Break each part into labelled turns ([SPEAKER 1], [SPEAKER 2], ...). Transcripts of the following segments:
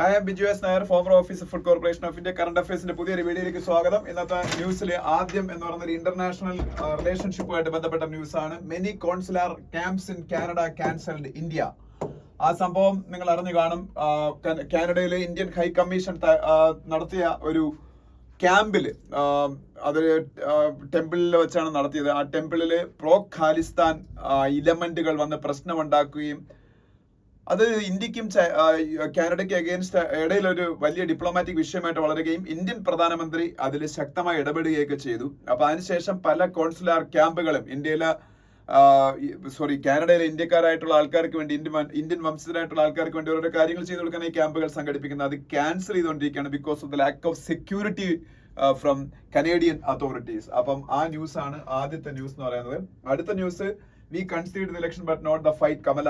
[SPEAKER 1] Hi, I Biju S Nair, former officer food corporation of India. Current അഫയേഴ്സിന്റെ പുതിയൊരു വീഡിയോയിലേക്ക് സ്വാഗതം. ഇന്നത്തെ ന്യൂസിലെ ആദ്യം എന്ന് പറയുന്നത് ഇന്റർനാഷണൽ റിലേഷൻഷിപ്പുമായിട്ട് ബന്ധപ്പെട്ട ന്യൂസ് ആണ്. Many consular camps in Canada cancelled India. ആ സംഭവം നിങ്ങൾ അറിഞ്ഞു കാണും. കാനഡയിലെ ഇന്ത്യൻ ഹൈ കമ്മീഷൻ നടത്തിയ ഒരു ക്യാമ്പില്, അത് ടെമ്പിളിൽ വെച്ചാണ് നടത്തിയത്. ആ ടെമ്പിളില് പ്രോ ഖാലിസ്ഥാൻ ഇലമെന്റുകൾ വന്ന് പ്രശ്നമുണ്ടാക്കുകയും അത് ഇന്ത്യക്കും കാനഡയ്ക്ക് അഗേൻസ്റ്റ് ഇടയിൽ ഒരു വലിയ ഡിപ്ലോമാറ്റിക് വിഷയമായിട്ട് വളരുകയും ഇന്ത്യൻ പ്രധാനമന്ത്രി അതിൽ ശക്തമായി ഇടപെടുകയൊക്കെ ചെയ്തു. അപ്പൊ അതിനുശേഷം പല കോൺസുലാർ ക്യാമ്പുകളും കാനഡയിലെ ഇന്ത്യക്കാരായിട്ടുള്ള ആൾക്കാർക്ക് വേണ്ടി, ഇന്ത്യൻ വംശജരായിട്ടുള്ള ആൾക്കാർക്ക് വേണ്ടി ഓരോ കാര്യങ്ങൾ ചെയ്തു കൊടുക്കാൻ ഈ ക്യാമ്പുകൾ സംഘടിപ്പിക്കുന്നത് അത് ക്യാൻസൽ ചെയ്തുകൊണ്ടിരിക്കുകയാണ് because of the lack of security from Canadian authorities. അപ്പം ആ ന്യൂസ് ആണ് ആദ്യത്തെ ന്യൂസ് എന്ന് പറയുന്നത്. അടുത്ത news, we concede election but not the fight. Kamala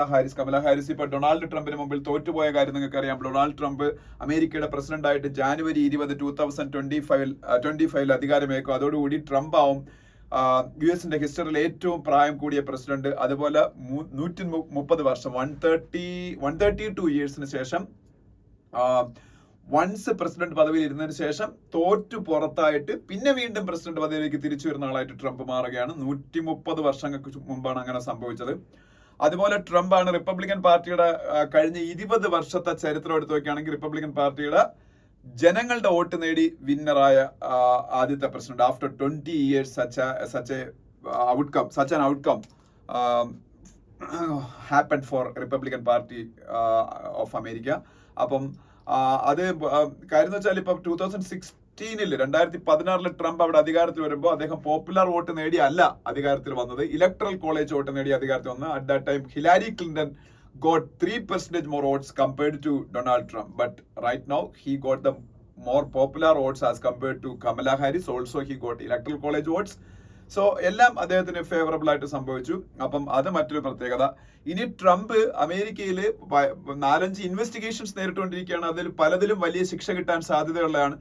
[SPEAKER 1] Harris ഇപ്പൊ ഡൊണാൾഡ് ട്രംപിന് മുമ്പിൽ തോറ്റുപോയ കാര്യം നിങ്ങൾക്ക് അറിയാം. ഡൊണാൾഡ് ട്രംപ് അമേരിക്കയുടെ പ്രസിഡന്റ് ആയിട്ട് ജാനുവരി 20, 2025 അധികാരമേക്കും. അതോടുകൂടി ട്രംപ് ആവും US ഹിസ്റ്ററിയിൽ ഏറ്റവും പ്രായം കൂടിയ പ്രസിഡന്റ്. അതുപോലെ 130 വർഷം 132 ഇയേഴ്സിന് ശേഷം വൺസ് പ്രസിഡന്റ് പദവിയിൽ ഇരുന്നതിന് ശേഷം തോറ്റു പുറത്തായിട്ട് പിന്നെ വീണ്ടും പ്രസിഡന്റ് പദവിയിലേക്ക് തിരിച്ചു വരുന്ന ആളായിട്ട് ട്രംപ് മാറുകയാണ്. 130 വർഷങ്ങൾക്ക് മുമ്പാണ് അങ്ങനെ സംഭവിച്ചത്. അതുപോലെ ട്രംപ് ആണ് റിപ്പബ്ലിക്കൻ പാർട്ടിയുടെ കഴിഞ്ഞ 20 വർഷത്തെ ചരിത്രം എടുത്തു നോക്കുകയാണെങ്കിൽ റിപ്പബ്ലിക്കൻ പാർട്ടിയുടെ ജനങ്ങളുടെ വോട്ട് നേടി വിന്നറായ ആദ്യത്തെ president after 20 years. such an outcome happened for Republican Party of America. അപ്പം അത് കാര്യം എന്ന് വെച്ചാൽ ഇപ്പൊ 2016 ട്രംപ് അവിടെ അധികാരത്തിൽ വരുമ്പോൾ അദ്ദേഹം പോപ്പുലർ വോട്ട് നേടി അല്ല അധികാരത്തിൽ വന്നത്, ഇലക്ട്രൽ കോളേജ് വോട്ട് നേടി അധികാരത്തിൽ വന്നത്. At that time Hillary Clinton got 3% more votes compared to Donald Trump, but right now he got the more popular votes as compared to Kamala Harris. Also he got electoral college votes. So എല്ലാം അദ്ദേഹത്തിന് favourable ആയിട്ട് സംഭവിച്ചു. അപ്പം അത് മറ്റൊരു പ്രത്യേകത. ഇനി Trump അമേരിക്കയിൽ 4-5 ഇൻവെസ്റ്റിഗേഷൻസ് നേരിട്ടുകൊണ്ടിരിക്കുകയാണ്. അതിൽ പലതിലും വലിയ ശിക്ഷ കിട്ടാൻ സാധ്യതയുള്ളതാണ്.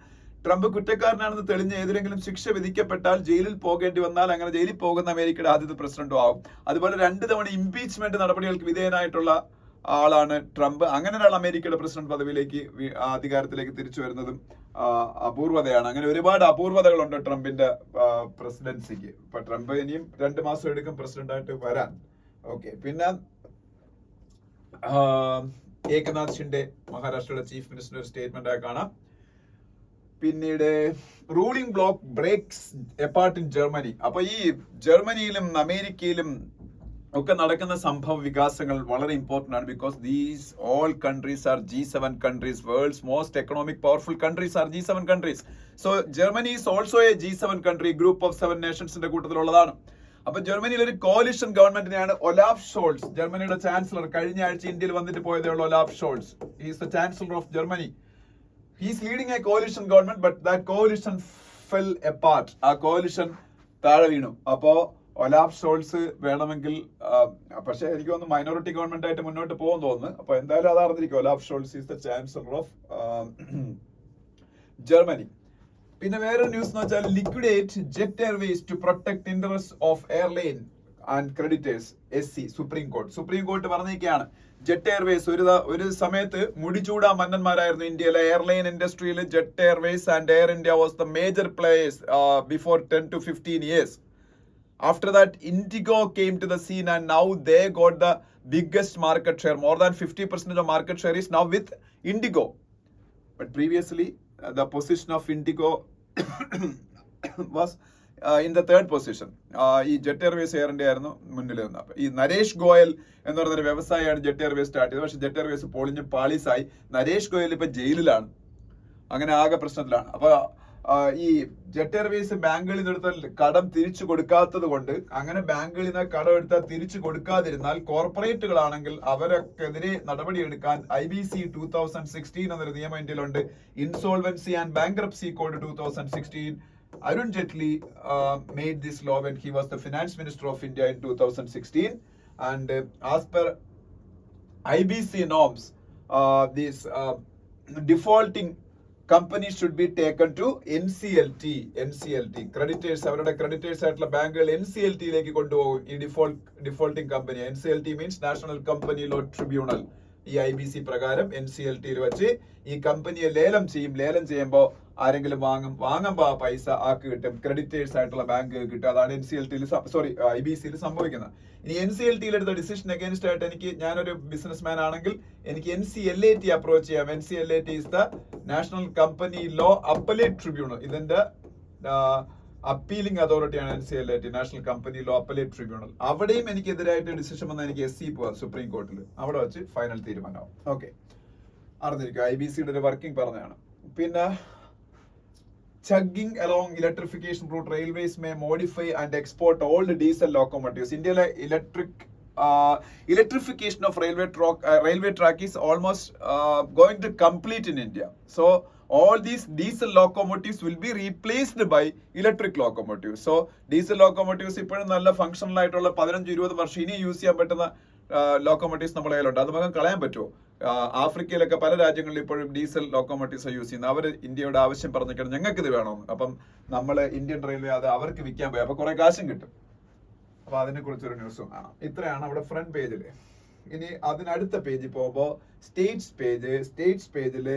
[SPEAKER 1] ട്രംപ് കുറ്റക്കാരനാണെന്ന് തെളിഞ്ഞ് ഏതിലെങ്കിലും ശിക്ഷ വിധിക്കപ്പെട്ടാൽ ജയിലിൽ പോകേണ്ടി വന്നാൽ അങ്ങനെ ജയിലിൽ പോകുന്ന അമേരിക്കയുടെ ആദ്യത്തെ പ്രസിഡന്റും ആവും. അതുപോലെ 2 തവണ ഇംപീച്ച്മെന്റ് നടപടികൾക്ക് വിധേയനായിട്ടുള്ള ആളാണ് ട്രംപ്. അങ്ങനെ ഒരാൾ അമേരിക്കയുടെ പ്രസിഡന്റ് പദവിയിലേക്ക് അധികാരത്തിലേക്ക് തിരിച്ചു വരുന്നതും അപൂർവതയാണ്. അങ്ങനെ ഒരുപാട് അപൂർവതകളുണ്ട് ട്രംപിന്റെ പ്രസിഡൻസിക്ക്. ഇപ്പൊ ട്രംപ് ഇനിയും 2 മാസം എടുക്കും പ്രസിഡന്റ് ആയിട്ട് വരാൻ. ഓക്കെ, പിന്നെ ഏകനാഥ് ഷിൻഡെ മഹാരാഷ്ട്രയുടെ ചീഫ് മിനിസ്റ്റർ സ്റ്റേറ്റ്മെന്റ് ആയി കാണാം. പിന്നീട് ruling bloc breaks apart in Germany. അപ്പൊ ഈ ജർമ്മനിയിലും അമേരിക്കയിലും ഒക്കെ നടക്കുന്ന സംഭവ വികാസങ്ങൾ വളരെ ഇമ്പോർട്ടന്റ് ആണ്. Because these all countries are G7 countries. Worlds most economic powerful countries are G7 countries. So Germany is also A G7 country, group of 7 നേഷൻസിന്റെ കൂട്ടത്തിലുള്ളതാണ്. അപ്പൊ ജർമ്മനിയിൽ ഒരു കോalition ഗവൺമെന്റിനെയാണ് ഒലാഫ് ഷോൾസ്, ജർമ്മനിയുടെ ചാൻസലർ. കഴിഞ്ഞ ആഴ്ച ഇന്ത്യയിൽ വന്നിട്ട് പോയതേ ഉള്ള Olaf shawls. He is the chancellor of Germany. He is leading a coalition government, but that coalition fell apart. ആ കോalition താഴെ വീണു. അപ്പോ ഒലാഫ് ഷോൾസ് വേണമെങ്കിൽ, പക്ഷെ എനിക്ക് തോന്നുന്നു മൈനോറിറ്റി ഗവൺമെന്റ് ആയിട്ട് മുന്നോട്ട് പോകും തോന്നുന്നു. അപ്പൊ എന്തായാലും അത് അറിഞ്ഞിരിക്കും. Olaf Scholz is the chancellor of Germany. പിന്നെ വേറൊരു ന്യൂസ് എന്ന് വെച്ചാൽ liquidate Jet Airways to protect interest of airline and creditors. SC supreme court പറഞ്ഞിരിക്കുകയാണ് ജെറ്റ് എയർവേസ് ഒരു സമയത്ത് മുടിചൂടാ മന്നന്മാരായിരുന്നു ഇന്ത്യയിലെ എയർലൈൻ ഇൻഡസ്ട്രിയിൽ. Jet Airways and Air India was the major players before 10 to 15 years. After that, Indigo came to the scene and now they got the biggest market share. More than 50% of market share is now with Indigo. But previously, the position of Indigo was in the 3rd position. ഈ jet Airways air India ആയിരുന്നു മുന്നിൽ നിന്ന്. ഈ നരേഷ് ഗോയൽ എന്ന് പറയുന്നൊരു വ്യവസായിയാണ് jet Airways start ചെയ്തത്. പക്ഷെ jet Airways പൊളിഞ്ഞ് പാളീസായി. നരേഷ് ഗോയൽ ഇപ്പൊ ജയിലിലാണ്. അങ്ങനെ ആകെ പ്രശ്നത്തിലാണ്. അപ്പൊ ഈ ജെറ്റ് എയർവേസ് ബാങ്കുകളിൽ നിന്നെടുത്ത കടം തിരിച്ചു കൊടുക്കാത്തത് കൊണ്ട്, അങ്ങനെ ബാങ്കുകളിൽ നിന്ന് കടം എടുത്താൽ തിരിച്ചു കൊടുക്കാതിരുന്നാൽ കോർപ്പറേറ്റുകളാണെങ്കിൽ അവരൊക്കെതിരെ നടപടിയെടുക്കാൻ IBC 2016 എന്നൊരു നിയമം ഇന്ത്യയിലുണ്ട്. Insolvency and bankruptcy code 2016. Arun Jaitley made this law when he was the finance minister of India in 2016. And as per IBC norms, these defaulting companies should be taken to NCLT. Creditors, അവരുടെ creditors ആയിട്ടുള്ള ബാങ്കുകൾ NCLT യിലേക്ക് കൊണ്ടുപോകും ഈ defaulting company. NCLT means National Company Law Tribunal. ഈ IBC പ്രകാരം NCLT വെച്ച് ഈ കമ്പനിയെ ലേലം ചെയ്യുമ്പോൾ ആരെങ്കിലും വാങ്ങുമ്പോൾ ആ പൈസ ആക്ക് കിട്ടും, ക്രെഡിറ്റേഴ്സ് ആയിട്ടുള്ള ബാങ്ക് കിട്ടും. അതാണ് IBC സംഭവിക്കുന്നത്. ഇനി NCLT എടുത്ത ഡിസിഷൻ അഗേൻസ്റ്റ് ആയിട്ട് ഞാനൊരു ബിസിനസ്മാൻ ആണെങ്കിൽ എനിക്ക് NCLAT അപ്രോച്ച് ചെയ്യാം. NCLAT is the national company law appellate tribunal. ഇതിന്റെ അപ്പീലിംഗ് അതോറിറ്റിയാണ് NCLAT, national company law appellate tribunal. അവിടെയും എനിക്കെതിരായിട്ട് ഡിസിഷൻ വന്നാൽ എനിക്ക് SC പോവാം സുപ്രീം കോർട്ടിൽ. അവിടെ വെച്ച് ഫൈനൽ തീരുമാനമാവും. ഓക്കെ, അറിഞ്ഞിരിക്കുക. IBCയുടെ ഒരു വർക്കിംഗ് പറഞ്ഞതാണ്. പിന്നെ chugging along electrification route, railways may modify and export old diesel locomotives. India's electrification of railway track is almost going to complete in India. So all these diesel locomotives will be replaced by electric locomotives. So diesel locomotives ഇപ്പോഴും നല്ല functional ആയിട്ടുള്ള 15-20 വർഷം ഇനി use ചെയ്യാൻ പറ്റുന്ന locomotives നമ്മുടെ കയ്യിലുണ്ട്. അത് നമുക്ക് കളയാൻ പറ്റുമോ? ആഫ്രിക്കയിലൊക്കെ പല രാജ്യങ്ങളിൽ ഇപ്പോഴും ഡീസൽ ലോക്കോമോട്ടീവ്സ് യൂസ് ചെയ്യുന്നത്. അവർ ഇന്ത്യയുടെ ആവശ്യം പറഞ്ഞിട്ടാണ് ഞങ്ങൾക്ക് ഇത് വേണമെന്ന്. അപ്പം നമ്മൾ ഇന്ത്യൻ റെയിൽവേ അത് അവർക്ക് വിൽക്കാൻ പോയി, അപ്പൊ കുറെ കാശും കിട്ടും. അപ്പൊ അതിനെ കുറിച്ചൊരു ന്യൂസും കാണാം. ഇത്രയാണ് അവിടെ ഫ്രണ്ട് പേജില്. ഇനി അതിനടുത്ത പേജിൽ പോകുമ്പോൾ സ്റ്റേറ്റ്സ് പേജില്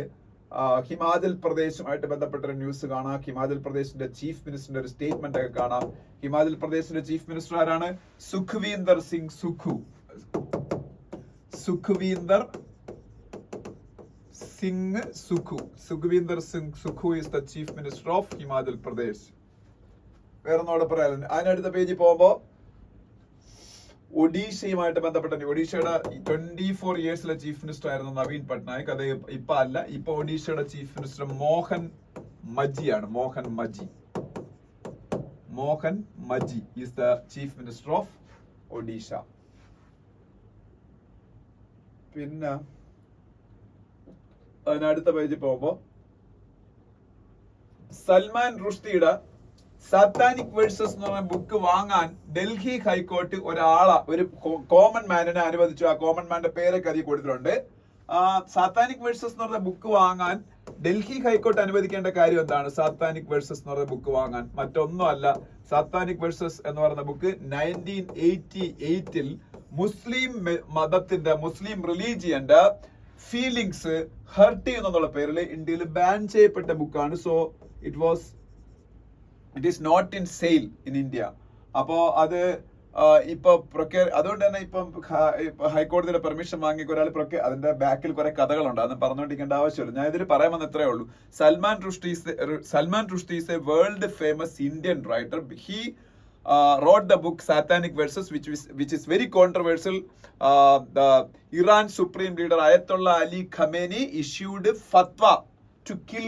[SPEAKER 1] ഹിമാചൽ പ്രദേശുമായിട്ട് ബന്ധപ്പെട്ട ഒരു ന്യൂസ് കാണാം. ഹിമാചൽ പ്രദേശിന്റെ ചീഫ് മിനിസ്റ്ററിന്റെ ഒരു സ്റ്റേറ്റ്മെന്റ് ഒക്കെ കാണാം. ഹിമാചൽ പ്രദേശിന്റെ ചീഫ് മിനിസ്റ്റർ ആരാണ്? Sukhwinder Singh Sukhu. Sukhvinder Singh Sukhu is the Chief Minister of Himachal Pradesh. വേറൊന്നോടെ പറയാനുണ്ട്. അതിനടുത്ത പേജിൽ പോകുമ്പോ ഒഡീഷയുമായിട്ട് ബന്ധപ്പെട്ട ഒഡീഷയുടെ 24 ഇയേഴ്സിലെ ചീഫ് മിനിസ്റ്റർ ആയിരുന്നു നവീൻ പട്നായിക്. അത് ഇപ്പൊ അല്ല. ഇപ്പൊ ഒഡീഷയുടെ ചീഫ് മിനിസ്റ്റർ മോഹൻ മജിയാണ്. Mohan Majhi is the chief minister of Odisha. പിന്നെ അതിനടുത്ത പേജിൽ പോകുമ്പോ സൽമാൻ റുഷ്ദിയുടെ സാത്താനിക് വേഴ്സസ് എന്ന് പറഞ്ഞ ബുക്ക് വാങ്ങാൻ ഡൽഹി ഹൈക്കോർട്ട് ഒരു കോമൺ മാനിനെ അനുവദിച്ചു. ആ കോമൺ മാന്റെ പേരൊക്കെ അതിൽ കൊടുത്തിട്ടുണ്ട്. സാത്താനിക് വേഴ്സസ് എന്ന് പറഞ്ഞ ബുക്ക് വാങ്ങാൻ ഡൽഹി ഹൈക്കോർട്ട് അനുവദിക്കേണ്ട കാര്യം എന്താണ്? സാത്താനിക് വേഴ്സസ് എന്ന് പറഞ്ഞ ബുക്ക് വാങ്ങാൻ മറ്റൊന്നും അല്ല. സാത്താനിക് വേഴ്സസ് എന്ന് പറയുന്ന ബുക്ക് 1988 മുസ്ലിം മതത്തിന്റെ മുസ്ലിം റിലീജിയന്റെ ഫീലിങ്സ് ഹർട്ട് ചെയ്യുന്നുള്ള പേരിൽ ഇന്ത്യയിൽ ബാൻ ചെയ്യപ്പെട്ട ബുക്കാണ്. So it is not in sale in India. അപ്പോ അത് ഇപ്പൊ അതുകൊണ്ട് തന്നെ ഇപ്പം ഹൈക്കോടതിയുടെ പെർമിഷൻ വാങ്ങി ഒരാൾ അതിന്റെ ബാക്കിൽ കുറെ കഥകളുണ്ട്. അതൊന്നും പറഞ്ഞുകൊണ്ടിരിക്കേണ്ട ആവശ്യമില്ല. ഞാൻ ഇതിൽ പറയാൻ വന്ന ഇത്രേ ഉള്ളൂ. Salman Rushdie is A world famous Indian writer. He wrote the book Satanic Verses, which is very controversial. The Iran Supreme Leader Ayatollah Ali Khamenei issued fatwa to kill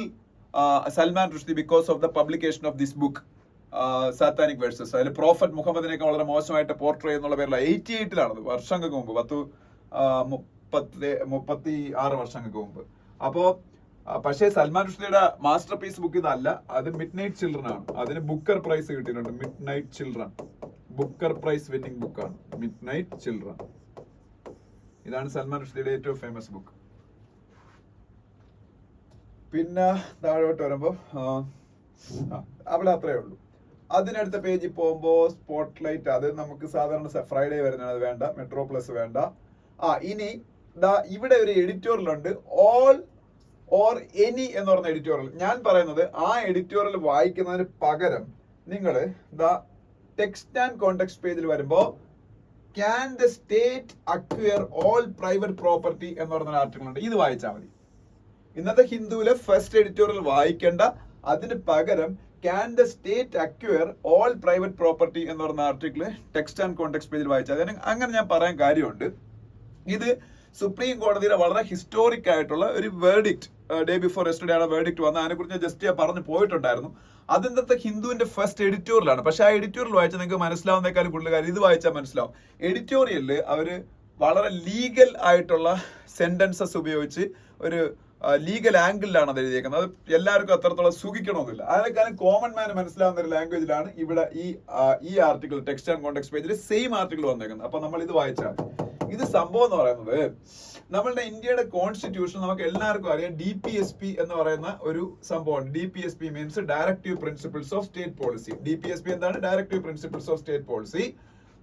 [SPEAKER 1] Salman Rushdie because of the publication of this book, Satanic Verses. അതിൽ prophet മുഹമ്മദിനെയൊക്കെ വളരെ മോശമായിട്ട് portray എന്നുള്ള പേരിൽ 88-ലാണത്, വർഷങ്ങൾക്ക് മുമ്പ്, 36 വർഷങ്ങൾക്ക് മുമ്പ്. അപ്പോ പക്ഷേ സൽമാൻ റുഷ്ദിയുടെ മാസ്റ്റർ പീസ് ബുക്ക് ഇതല്ല, അത് മിഡ് നൈറ്റ് ചിൽഡ്രൻ ആണ്. അതിന് ബുക്കർ പ്രൈസ് കിട്ടിയിട്ടുണ്ട്. Midnight children Booker prize winning ബുക്കാണ് മിഡ് നൈറ്റ് ചിൽഡ്രൻ. ഇതാണ് സൽമാൻ റുഷ്ദിയുടെ ഏറ്റവും ഫേമസ് ബുക്ക്. പിന്നെ താഴോട്ട് വരുമ്പോ അവിടെ അത്രേ ഉള്ളൂ. അതിനടുത്ത പേജിൽ പോകുമ്പോ സ്പോട്ട്ലൈറ്റ്, അത് നമുക്ക് സാധാരണ ഫ്രൈഡേ വരുന്നതാണ്, അത് വേണ്ട. മെട്രോ പ്ലസ് വേണ്ട. ഇനി ഇവിടെ ഒരു എഡിറ്റോറിയൽ ഉണ്ട്, ഓൾ ഓർ എനി എന്ന് പറഞ്ഞ എഡിറ്റോറിയൽ. ഞാൻ പറയുന്നത് ആ എഡിറ്റോറിയൽ വായിക്കുന്നതിന് പകരം നിങ്ങൾ ടെക്സ്റ്റ് ആൻഡ് കോണ്ടെക്സ്റ്റ് പേജിൽ വരുമ്പോ can the state acquire all private property എന്ന് പറഞ്ഞ ആർട്ടിക്കിൾ ഉണ്ട്. ഇത് വായിച്ചാൽ മതി. ഇന്നത്തെ ഹിന്ദുവിലെ ഫസ്റ്റ് എഡിറ്റോറിയൽ വായിക്കേണ്ട. അതിന് പകരം can the state acquire all private property എന്ന് പറഞ്ഞ ആർട്ടിക്കിൾ ടെക്സ്റ്റ് ആൻഡ് കോണ്ടെക്സ്റ്റ് പേജിൽ വായിച്ചാൽ. അങ്ങനെ ഞാൻ പറയാൻ കാര്യമുണ്ട്. ഇത് സുപ്രീം കോടതിയുടെ വളരെ ഹിസ്റ്റോറിക് ആയിട്ടുള്ള ഒരു വേർഡിക്റ്റ്, ഡേ ബിഫോർ യെസ്റ്റർഡേ ആണ് വേർഡിക്റ്റ് വന്നത്. അതിനെക്കുറിച്ച് ജസ്റ്റ് പറഞ്ഞു പോയിട്ടുണ്ടായിരുന്നു. അതിന്നത്തെ ഹിന്ദുവിന്റെ ഫസ്റ്റ് എഡിറ്റോറിയലാണ്. പക്ഷെ ആ എഡിറ്റോറിയൽ വായിച്ചാൽ നിങ്ങൾക്ക് മനസ്സിലാവുന്നേക്കാളും കൂടുതൽ കാര്യം ഇത് വായിച്ചാൽ മനസ്സിലാവും. എഡിറ്റോറിയലിൽ അവര് വളരെ ലീഗൽ ആയിട്ടുള്ള സെന്റൻസസ് ഉപയോഗിച്ച് ഒരു ലീഗൽ ആംഗിളിലാണ് അത് എഴുതിയേക്കുന്നത്. അത് എല്ലാവർക്കും അത്രത്തോളം സുഖിക്കണമെന്നില്ല. അതിനേക്കാളും കോമൺ മാന് മനസ്സിലാവുന്ന ഒരു ലാംഗ്വേജിലാണ് ഇവിടെ ഈ ആർട്ടിക്കിൾ ടെക്സ്റ്റ് ആൻഡ് കോണ്ടെക്സ്റ്റ് പേജിൽ സെയിം ആർട്ടിക്കിൾ വന്നേക്കുന്നത്. അപ്പൊ നമ്മൾ ഇത് വായിച്ചാൽ ഇത് സംഭവം എന്ന് പറയുന്നത് നമ്മളുടെ ഇന്ത്യയുടെ കോൺസ്റ്റിറ്റ്യൂഷൻ നമുക്ക് എല്ലാവർക്കും അറിയാം. DPSP എന്ന് പറയുന്ന ഒരു സംഭവം. DPSP means directive principles of state policy. DPSP എന്താണ്? Directive principles of state policy.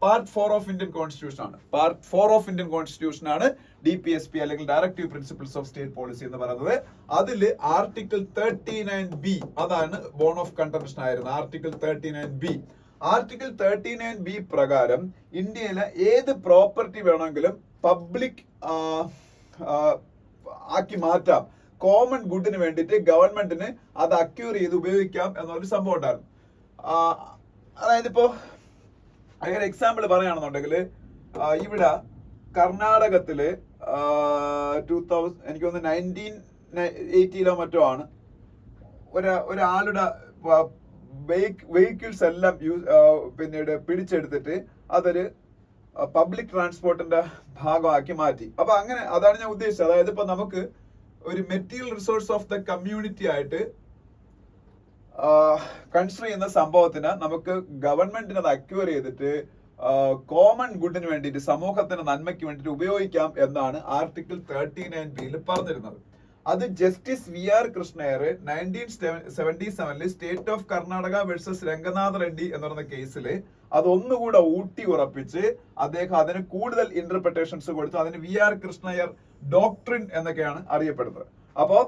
[SPEAKER 1] Part 4 of Indian constitution ആണ്. പാർട്ട് 4 ഓഫ് ഇന്ത്യൻ കോൺസ്റ്റിറ്റ്യൂഷൻ ആണ് DPSP അല്ലെങ്കിൽ directive principles of state policy എന്ന് പറയുന്നത്. അതിൽ ആർട്ടിക്കിൾ 39B അതാണ് ബോൺ ഓഫ് കണ്ടൻഷൻ ആയിരുന്നത്. Article 39B. Article 39B പ്രകാരം ഇന്ത്യയിലെ ഏത് പ്രോപ്പർട്ടി വേണമെങ്കിലും പബ്ലിക് ആക്കി മാറ്റാം. കോമൺ ഗുഡിന് വേണ്ടിയിട്ട് ഗവൺമെന്റിന് അത് അക്യൂർ ചെയ്ത് ഉപയോഗിക്കാം എന്നൊരു സംഭവം ഉണ്ടായിരുന്നു. അതായത് ഇപ്പോ അങ്ങനെ എക്സാമ്പിൾ പറയുകയാണെന്നുണ്ടെങ്കിൽ ഇവിടെ കർണാടകത്തില് 2000 എനിക്ക് തോന്നുന്നു 1980 മറ്റോ ആണ് ഒരാളുടെ വെഹിക്കിൾസ് എല്ലാം പിന്നീട് പിടിച്ചെടുത്തിട്ട് അതൊരു പബ്ലിക് ട്രാൻസ്പോർട്ടിന്റെ ഭാഗമാക്കി മാറ്റി. അപ്പൊ അങ്ങനെ അതാണ് ഞാൻ ഉദ്ദേശിച്ചത്. അതായത് ഇപ്പൊ നമുക്ക് ഒരു material resource of the community ആയിട്ട് കൺസിഡർ ചെയ്യുന്ന സംഭവത്തിന് നമുക്ക് ഗവൺമെന്റിന് അത് അക്വയർ ചെയ്തിട്ട് കോമൺ ഗുഡിന് വേണ്ടിയിട്ട് സമൂഹത്തിന്റെ നന്മയ്ക്ക് വേണ്ടിയിട്ട് ഉപയോഗിക്കാം എന്നാണ് ആർട്ടിക്കിൾ 39B പറഞ്ഞിരുന്നത്. അത് justice VR Krishna Iyer 1977 state of Karnataka versus Ranganath Reddy എന്ന് പറയുന്ന കേസിൽ അതൊന്നുകൂടെ ഊട്ടി ഉറപ്പിച്ച് അദ്ദേഹം അതിന് കൂടുതൽ ഇന്റർപ്രിട്ടേഷൻസ് കൊടുത്തു. അതിന് VR കൃഷ്ണയർ ഡോക്ട്രിൻ എന്നൊക്കെയാണ് അറിയപ്പെടുന്നത്. അപ്പോ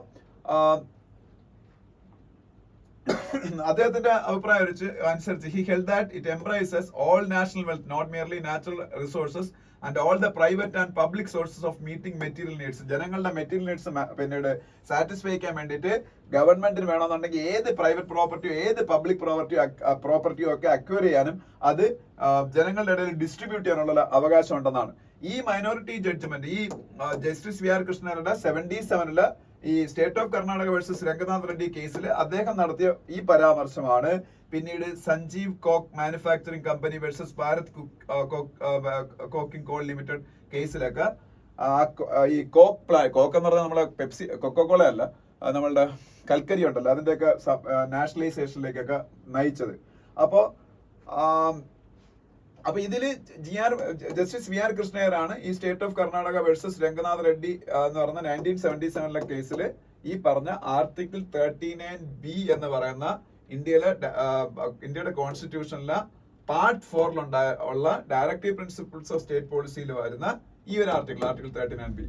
[SPEAKER 1] അദ്ദേഹത്തിന്റെ അഭിപ്രായം അനുസരിച്ച് he held that it embraces all national wealth, not merely natural resources, and all the private and public sources of meeting material needs. ജനങ്ങളുടെ മെറ്റീരിയൽ നീഡ്സ് പിന്നീട് സാറ്റിസ്ഫൈ ചെയ്യാൻ വേണ്ടിയിട്ട് ഗവൺമെന്റിന് വേണമെന്നുണ്ടെങ്കിൽ ഏത് പ്രൈവറ്റ് പ്രോപ്പർട്ടിയോ ഏത് പബ്ലിക് പ്രോപ്പർട്ടിയോ ഒക്കെ അക്വയർ ചെയ്യാനും അത് ജനങ്ങളുടെ ഇടയിൽ ഡിസ്ട്രിബ്യൂട്ട് ചെയ്യാനുള്ള അവകാശം ഉണ്ടെന്നാണ്. ഈ മൈനോറിറ്റി ജഡ്ജ്മെന്റ് ഈ ജസ്റ്റിസ് VR കൃഷ്ണയുടെ 77 ഈ state of Karnataka versus Ranganath Reddy കേസിൽ അദ്ദേഹം നടത്തിയ ഈ പരാമർശമാണ് പിന്നീട് Sanjeev coke manufacturing company versus Bharat coking coal limited കേസിലൊക്കെ ഈ കോക്ക് എന്ന് പറഞ്ഞാൽ നമ്മളെ പെപ്സി കൊക്കോകോള അല്ല, നമ്മളുടെ കൽക്കരി ഉണ്ടല്ലോ, അതിന്റെയൊക്കെ നാഷണലൈസേഷനിലേക്കൊക്കെ നയിച്ചത്. അപ്പൊ ഇതില് ജസ്റ്റിസ് VR കൃഷ്ണയറാണ് ഈ state of Karnataka versus Ranganath Reddy എന്ന് പറഞ്ഞ 1977 കേസിൽ ഈ പറഞ്ഞ ആർട്ടിക്കിൾ 39B എന്ന് പറയുന്ന ഇന്ത്യയുടെ കോൺസ്റ്റിറ്റ്യൂഷനിലെ പാർട്ട് 4 ഉള്ള ഡയറക്റ്റീവ് പ്രിൻസിപ്പിൾസ് ഓഫ് സ്റ്റേറ്റ് പോളിസിയിൽ വരുന്ന ഈ ഒരു ആർട്ടിക്കിൾ 39B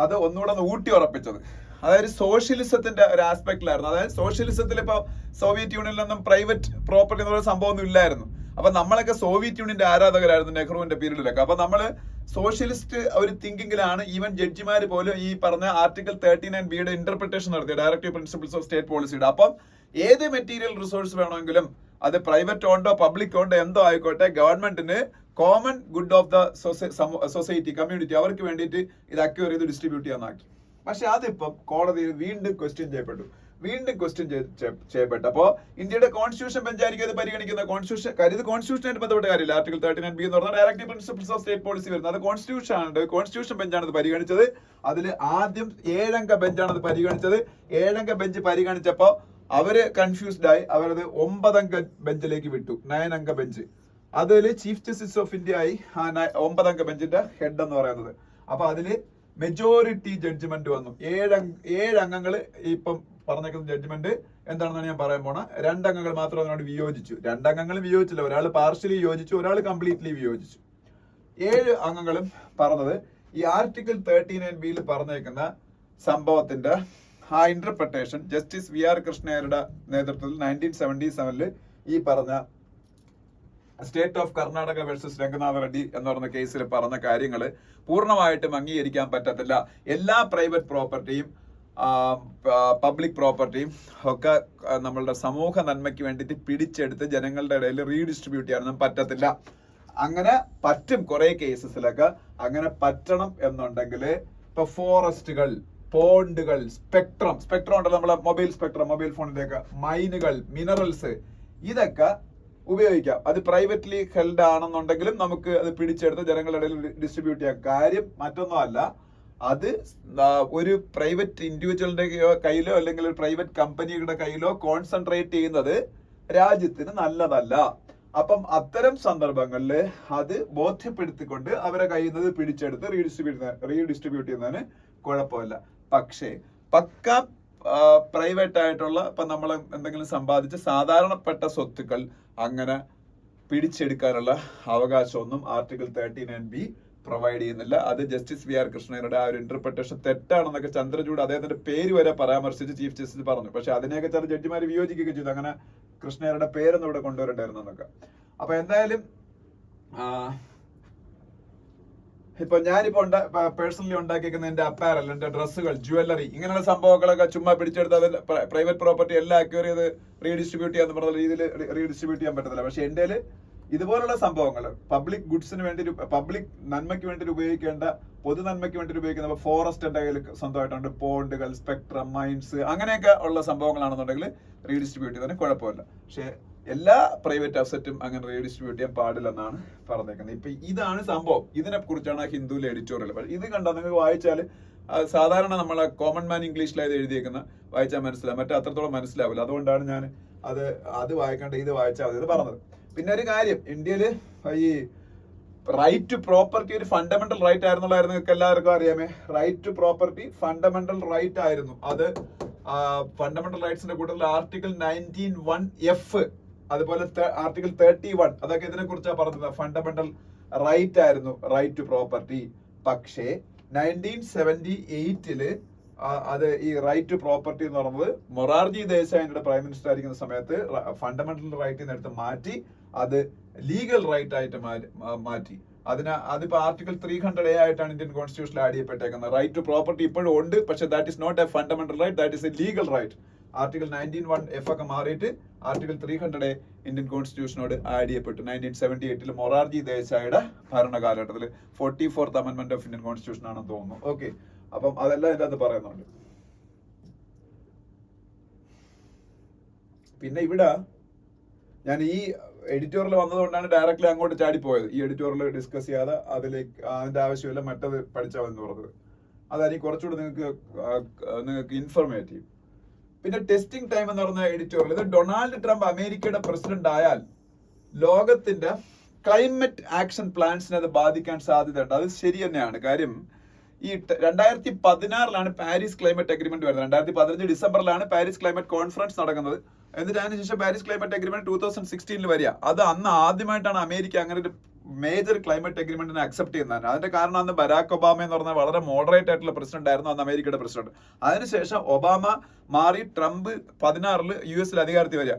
[SPEAKER 1] അത് ഒന്നുകൂടെ ഊട്ടി ഉറപ്പിച്ചത്. അതായത് സോഷ്യലിസത്തിന്റെ ഒരു ആസ്പെക്ടിലായിരുന്നു. അതായത് സോഷ്യലിസത്തിൽ ഇപ്പൊ സോവിയറ്റ് യൂണിയനിലൊന്നും പ്രൈവറ്റ് പ്രോപ്പർട്ടി എന്ന് പറയുന്ന സംഭവം ഒന്നും ഇല്ലായിരുന്നു. അപ്പൊ നമ്മളൊക്കെ സോവിയറ്റ് യൂണിയന്റെ ആരാധകരായിരുന്നു നെഹ്റുവിന്റെ പീരീഡിലൊക്കെ. അപ്പൊ നമ്മള് സോഷ്യലിസ്റ്റ് ഒരു തിങ്കിങ്ങിലാണ്. ഈവൻ ജഡ്ജിമാര് പോലും ഈ പറഞ്ഞ ആർട്ടിക്കിൾ 39B ഇന്റർപ്രിട്ടേഷൻ നടത്തിയ ഡയറക്റ്റീവ് പ്രിൻസിപ്പിൾസ് ഓഫ് സ്റ്റേറ്റ് പോളിസിയുടെ. അപ്പം ഏത് മെറ്റീരിയൽ റിസോഴ്സ് വേണമെങ്കിലും അത് പ്രൈവറ്റ് ഓണ്ടോ പബ്ലിക് ഓണ്ടോ എന്തോ ആയിക്കോട്ടെ, ഗവൺമെന്റിന് common good of the society community അവർക്ക് വേണ്ടിയിട്ട് ഇത് അക്വയർ ചെയ്ത് ഡിസ്ട്രിബ്യൂട്ട് ചെയ്യാനാക്കി. പക്ഷെ അതിപ്പം കോടതിയിൽ വീണ്ടും ക്വസ്റ്റ്യൻ ചെയ്യപ്പെട്ടപ്പോ ഇന്ത്യയുടെ കോൺസ്റ്റിറ്റ്യൂഷൻ ബെഞ്ചായിരിക്കും ഇത് പരിഗണിക്കുന്നത്. കോൺസ്റ്റിറ്റ്യൂഷനായിട്ട് ബന്ധപ്പെട്ട കാര്യമില്ല. ആർട്ടിക്കിൾ 39B എന്ന് പറഞ്ഞാൽ directive principles of state policy വരുന്നത് അത് കോൺസ്റ്റിറ്റ്യൂഷൻ ബെഞ്ചാണ് ഇത് പരിഗണിച്ചത്. അതിൽ ആദ്യം 7 അംഗ ബെഞ്ചാണ് ഇത് പരിഗണിച്ചത്. 7 അംഗ ബെഞ്ച് പരിഗണിച്ചപ്പോ അവര് കൺഫ്യൂസ്ഡ് ആയി. അവരത് 9 അംഗ ബെഞ്ചിലേക്ക് വിട്ടു, 9 അംഗ ബെഞ്ച്. അതിൽ ചീഫ് ജസ്റ്റിസ് ഓഫ് ഇന്ത്യ ആയി 9 അംഗ ബെഞ്ചിന്റെ ഹെഡ് എന്ന് പറയുന്നത്. അപ്പൊ അതില് മെജോറിറ്റി ജഡ്ജ്മെന്റ് വന്നു. 7 അംഗങ്ങൾ ഇപ്പം പറഞ്ഞേക്കുന്ന ജഡ്ജ്മെന്റ് എന്താണെന്നാണ് ഞാൻ പറയാൻ പോണ. 2 അംഗങ്ങൾ മാത്രം അതിനോട് വിയോജിച്ചു. 2 അംഗങ്ങൾ വിയോജിച്ചില്ല, ഒരാൾ പാർഷ്യലി വിയോജിച്ചു, ഒരാൾ കംപ്ലീറ്റ്ലി വിയോജിച്ചു. 7 അംഗങ്ങളും പറഞ്ഞത് ഈ ആർട്ടിക്കിൾ 39B പറഞ്ഞേക്കുന്ന സംഭവത്തിന്റെ ആ ഇന്റർപ്രിട്ടേഷൻ ജസ്റ്റിസ് VR കൃഷ്ണയരുടെ നേതൃത്വത്തിൽ 1977 ഈ പറഞ്ഞ state of Karnataka versus Ranganath Reddy എന്ന് പറഞ്ഞ കേസിൽ പറഞ്ഞ കാര്യങ്ങൾ പൂർണ്ണമായിട്ടും അംഗീകരിക്കാൻ പറ്റത്തില്ല. എല്ലാ പ്രൈവറ്റ് പ്രോപ്പർട്ടിയും പബ്ലിക് പ്രോപ്പർട്ടിയും ഒക്കെ നമ്മളുടെ സമൂഹ നന്മയ്ക്ക് വേണ്ടിയിട്ട് പിടിച്ചെടുത്ത് ജനങ്ങളുടെ ഇടയിൽ റീഡിസ്ട്രിബ്യൂട്ട് ചെയ്യാനൊന്നും പറ്റത്തില്ല. അങ്ങനെ പറ്റും കുറെ കേസസിലൊക്കെ അങ്ങനെ പറ്റണം എന്നുണ്ടെങ്കിൽ ഇപ്പൊ ഫോറസ്റ്റുകൾ, പോണ്ടുകൾ, സ്പെക്ട്രം ഉണ്ടല്ലോ, നമ്മളെ മൊബൈൽ ഫോണിന്റെയൊക്കെ മൈനുകൾ, മിനറൽസ്, ഇതൊക്കെ ഉപയോഗിക്കാം. അത് പ്രൈവറ്റ്ലി ഹെൽഡ് ആണെന്നുണ്ടെങ്കിലും നമുക്ക് അത് പിടിച്ചെടുത്ത് ജനങ്ങളുടെ ഇടയിൽ ഡിസ്ട്രിബ്യൂട്ട് ചെയ്യാം. കാര്യം മറ്റൊന്നുമല്ല, അത് ഒരു പ്രൈവറ്റ് ഇൻഡിവിജ്വലിന്റെ കയ്യിലോ അല്ലെങ്കിൽ ഒരു പ്രൈവറ്റ് കമ്പനിയുടെ കയ്യിലോ കോൺസെൻട്രേറ്റ് ചെയ്യുന്നത് രാജ്യത്തിന് നല്ലതല്ല. അപ്പം അത്തരം സന്ദർഭങ്ങളിൽ അത് ബോധ്യപ്പെടുത്തിക്കൊണ്ട് അവരെ കയ്യിൽ നിന്ന് പിടിച്ചെടുത്ത് റീഡിസ്ട്രിബ്യൂട്ട് ചെയ്യുന്നതിന് കുഴപ്പമില്ല. പക്ഷേ പക്ക പ്രൈവറ്റ് ആയിട്ടുള്ള ഇപ്പൊ നമ്മൾ എന്തെങ്കിലും സമ്പാദിച്ച് സാധാരണപ്പെട്ട സ്വത്തുക്കൾ അങ്ങനെ പിടിച്ചെടുക്കാനുള്ള അവകാശമൊന്നും ആർട്ടിക്കിൾ 39B പ്രൊവൈഡ് ചെയ്യുന്നില്ല. അത് ജസ്റ്റിസ് വി ആർ കൃഷ്ണയുടെ ആ ഒരു ഇന്റർപ്രിട്ടേഷൻ തെറ്റാണെന്നൊക്കെ ചന്ദ്രചൂഡ് അദ്ദേഹത്തിന്റെ പേര് വരെ പരാമർശിച്ച് ചീഫ് ജസ്റ്റിസ് പറഞ്ഞു. പക്ഷെ അതിനെയൊക്കെ ചില ജഡ്ജിമാർ വിയോജിക്കുകയൊക്കെ ചെയ്തു, അങ്ങനെ കൃഷ്ണയുടെ പേരൊന്നും ഇവിടെ കൊണ്ടുവരണ്ടായിരുന്നു എന്നൊക്കെ. അപ്പൊ എന്തായാലും ഇപ്പൊ ഞാനിപ്പോ പേഴ്സണലി ഉണ്ടാക്കിയിരിക്കുന്ന എന്റെ അപ്പാരൽ, എന്റെ ഡ്രസ്സുകൾ, ജ്വല്ലറി, ഇങ്ങനെയുള്ള സംഭവങ്ങളൊക്കെ ചുമ്മാ പിടിച്ചെടുത്ത് അതിൽ പ്രൈവറ്റ് പ്രോപ്പർട്ടി എല്ലാം അക്വയർ ചെയ്ത് റീഡിസ്ട്രിബ്യൂട്ട് ചെയ്യാന്ന് പറഞ്ഞ രീതിയിൽ റീഡിസ്ട്രിബ്യൂട്ട് ചെയ്യാൻ പറ്റത്തില്ല. പക്ഷെ എന്റെ ഇതുപോലുള്ള സംഭവങ്ങൾ പബ്ലിക് ഗുഡ്സിന് വേണ്ടി, പബ്ലിക് നന്മയ്ക്ക് വേണ്ടി ഉപയോഗിക്കേണ്ട, പൊതു നന്മയ്ക്ക് വേണ്ടി ഉപയോഗിക്കുന്ന ഫോറസ്റ്റ് എന്റെ കയ്യിൽ സ്വന്തമായിട്ടുണ്ട്, പോണ്ടുകൾ, സ്പെക്ട്രം, മൈൻസ്, അങ്ങനെയൊക്കെ ഉള്ള സംഭവങ്ങളാണെന്നുണ്ടെങ്കിൽ റീഡിസ്ട്രിബ്യൂട്ട് ചെയ്തതിന് കുഴപ്പമില്ല. പക്ഷെ എല്ലാ പ്രൈവറ്റ് അസറ്റും അങ്ങനെ റീഡിസ്ട്രിബ്യൂട്ട് ചെയ്യാൻ പാടില്ലെന്നാണ് പറഞ്ഞേക്കുന്നത്. ഇപ്പൊ ഇതാണ് സംഭവം. ഇതിനെ കുറിച്ചാണ് ഹിന്ദുവിലെ എഡിറ്റോറിയൽ. ഇത് കണ്ടാൽ നിങ്ങൾക്ക് വായിച്ചാൽ സാധാരണ നമ്മളെ കോമൺ മാൻ ഇംഗ്ലീഷിലായത് എഴുതിയേക്കുന്ന വായിച്ചാൽ മനസ്സിലാവും, മറ്റേ അത്രത്തോളം മനസ്സിലാവില്ല. അതുകൊണ്ടാണ് ഞാൻ അത് വായിക്കേണ്ട, ഇത് വായിച്ചാൽ മതി ഇത് പറഞ്ഞത്. പിന്നെ ഒരു കാര്യം, ഇന്ത്യയില് ഈ റൈറ്റ് ടു പ്രോപ്പർട്ടി ഒരു ഫണ്ടമെന്റൽ റൈറ്റ് ആയിരുന്നുള്ളായിരുന്നു, നിങ്ങൾക്ക് എല്ലാവർക്കും അറിയാമേ. Right to property fundamental right ആയിരുന്നു. അത് ഫണ്ടമെന്റൽ റൈറ്റ്സിന്റെ കൂട്ടത്തിൽ ആർട്ടിക്കിൾ 19(1)(f), അതുപോലെ ആർട്ടിക്കിൾ 31, അതൊക്കെ ഇതിനെ കുറിച്ചാണ് പറഞ്ഞത്. ഫണ്ടമെന്റൽ റൈറ്റ് ആയിരുന്നു റൈറ്റ് ടു പ്രോപ്പർട്ടി. പക്ഷേ 1978 അത് ഈ റൈറ്റ് ടു പ്രോപ്പർട്ടി എന്ന് പറയുന്നത് മൊറാർജി ദേശായിയുടെ പ്രൈം മിനിസ്റ്റർ ആയിരിക്കുന്ന സമയത്ത് ഫണ്ടമെന്റൽ റൈറ്റിൽ നിന്ന് എടുത്ത് മാറ്റി അത് ലീഗൽ റൈറ്റ് ആയിട്ട് മാറ്റി. അതിപ്പോ ആർട്ടിക്കിൾ 300A ആയിട്ടാണ് ഇന്ത്യൻ കോൺസ്റ്റിറ്റ്യൂഷനിൽ ആഡ് ചെയ്യപ്പെട്ടേക്കുന്നത്. റൈറ്റ് ടു പ്രോപ്പർട്ടി ഇപ്പോഴും ഉണ്ട്, പക്ഷെ that is not a fundamental right, that is a legal right. Article 19(1)(f) ഒക്കെ മാറിയിട്ട് ആർട്ടിക്കിൾ 300A ഇന്ത്യൻ കോൺസ്റ്റിറ്റ്യൂഷനോട് ആഡ് ചെയ്യപ്പെട്ടു 1978 മൊറാർജി ദേശായിയുടെ ഭരണകാലഘട്ടത്തിൽ. 44th amendment of Indian constitution ആണെന്ന് തോന്നുന്നു. ഓക്കെ, അപ്പം അതെല്ലാം ഇതിന്റെ അത് പറയുന്നുണ്ട്. പിന്നെ ഇവിടെ ഞാൻ ഈ എഡിറ്റോറിയൽ വന്നതുകൊണ്ടാണ് ഡയറക്റ്റ്ലി അങ്ങോട്ട് ചാടിപ്പോയത്. ഈ എഡിറ്റോറിയൽ ഡിസ്കസ് ചെയ്യാതെ അതിന്റെ ആവശ്യമില്ല, മറ്റത് പഠിച്ചാൽ എന്ന് പറഞ്ഞത്. അതായിരിക്കും കുറച്ചുകൂടി നിങ്ങൾക്ക് ഇൻഫോർമേറ്റീവ്. പിന്നെ ടെസ്റ്റിംഗ് ടൈം എന്ന് പറഞ്ഞ എഡിറ്റോറിയൽ, ഇത് ഡൊണാൾഡ് ട്രംപ് അമേരിക്കയുടെ പ്രസിഡന്റ് ആയാൽ ലോകത്തിന്റെ ക്ലൈമറ്റ് ആക്ഷൻ പ്ലാൻസിനെ അത് ബാധിക്കാൻ സാധ്യതയുണ്ട്. അത് ശരി തന്നെയാണ്. കാര്യം ഈ 2016 പാരീസ് ക്ലൈമറ്റ് അഗ്രിമെന്റ് വരുന്നത്. 2015 ഡിസംബറിലാണ് പാരീസ് ക്ലൈമറ്റ് കോൺഫറൻസ് നടക്കുന്നത്. എന്നിട്ട് അതിനുശേഷം പാരീസ് ക്ലൈമറ്റ് അഗ്രിമെന്റ് 2016 വരിക. അത് അന്ന് ആദ്യമായിട്ടാണ് അമേരിക്ക അങ്ങനെ ഒരു മേജർ ക്ലൈമറ്റ് അഗ്രിമെന്റിനെ അക്സെപ്റ്റ് ചെയ്യുന്നത്. അതിന്റെ കാരണം അന്ന് ബരാക് ഒബാമ എന്ന് പറഞ്ഞാൽ വളരെ മോഡറേറ്റ് ആയിട്ടുള്ള പ്രസിഡന്റ് ആയിരുന്നു അന്ന് അമേരിക്കയുടെ പ്രസിഡന്റ്. അതിനുശേഷം ഒബാമ മാറി ട്രംപ് 16 US അധികാരത്തിൽ വരിക.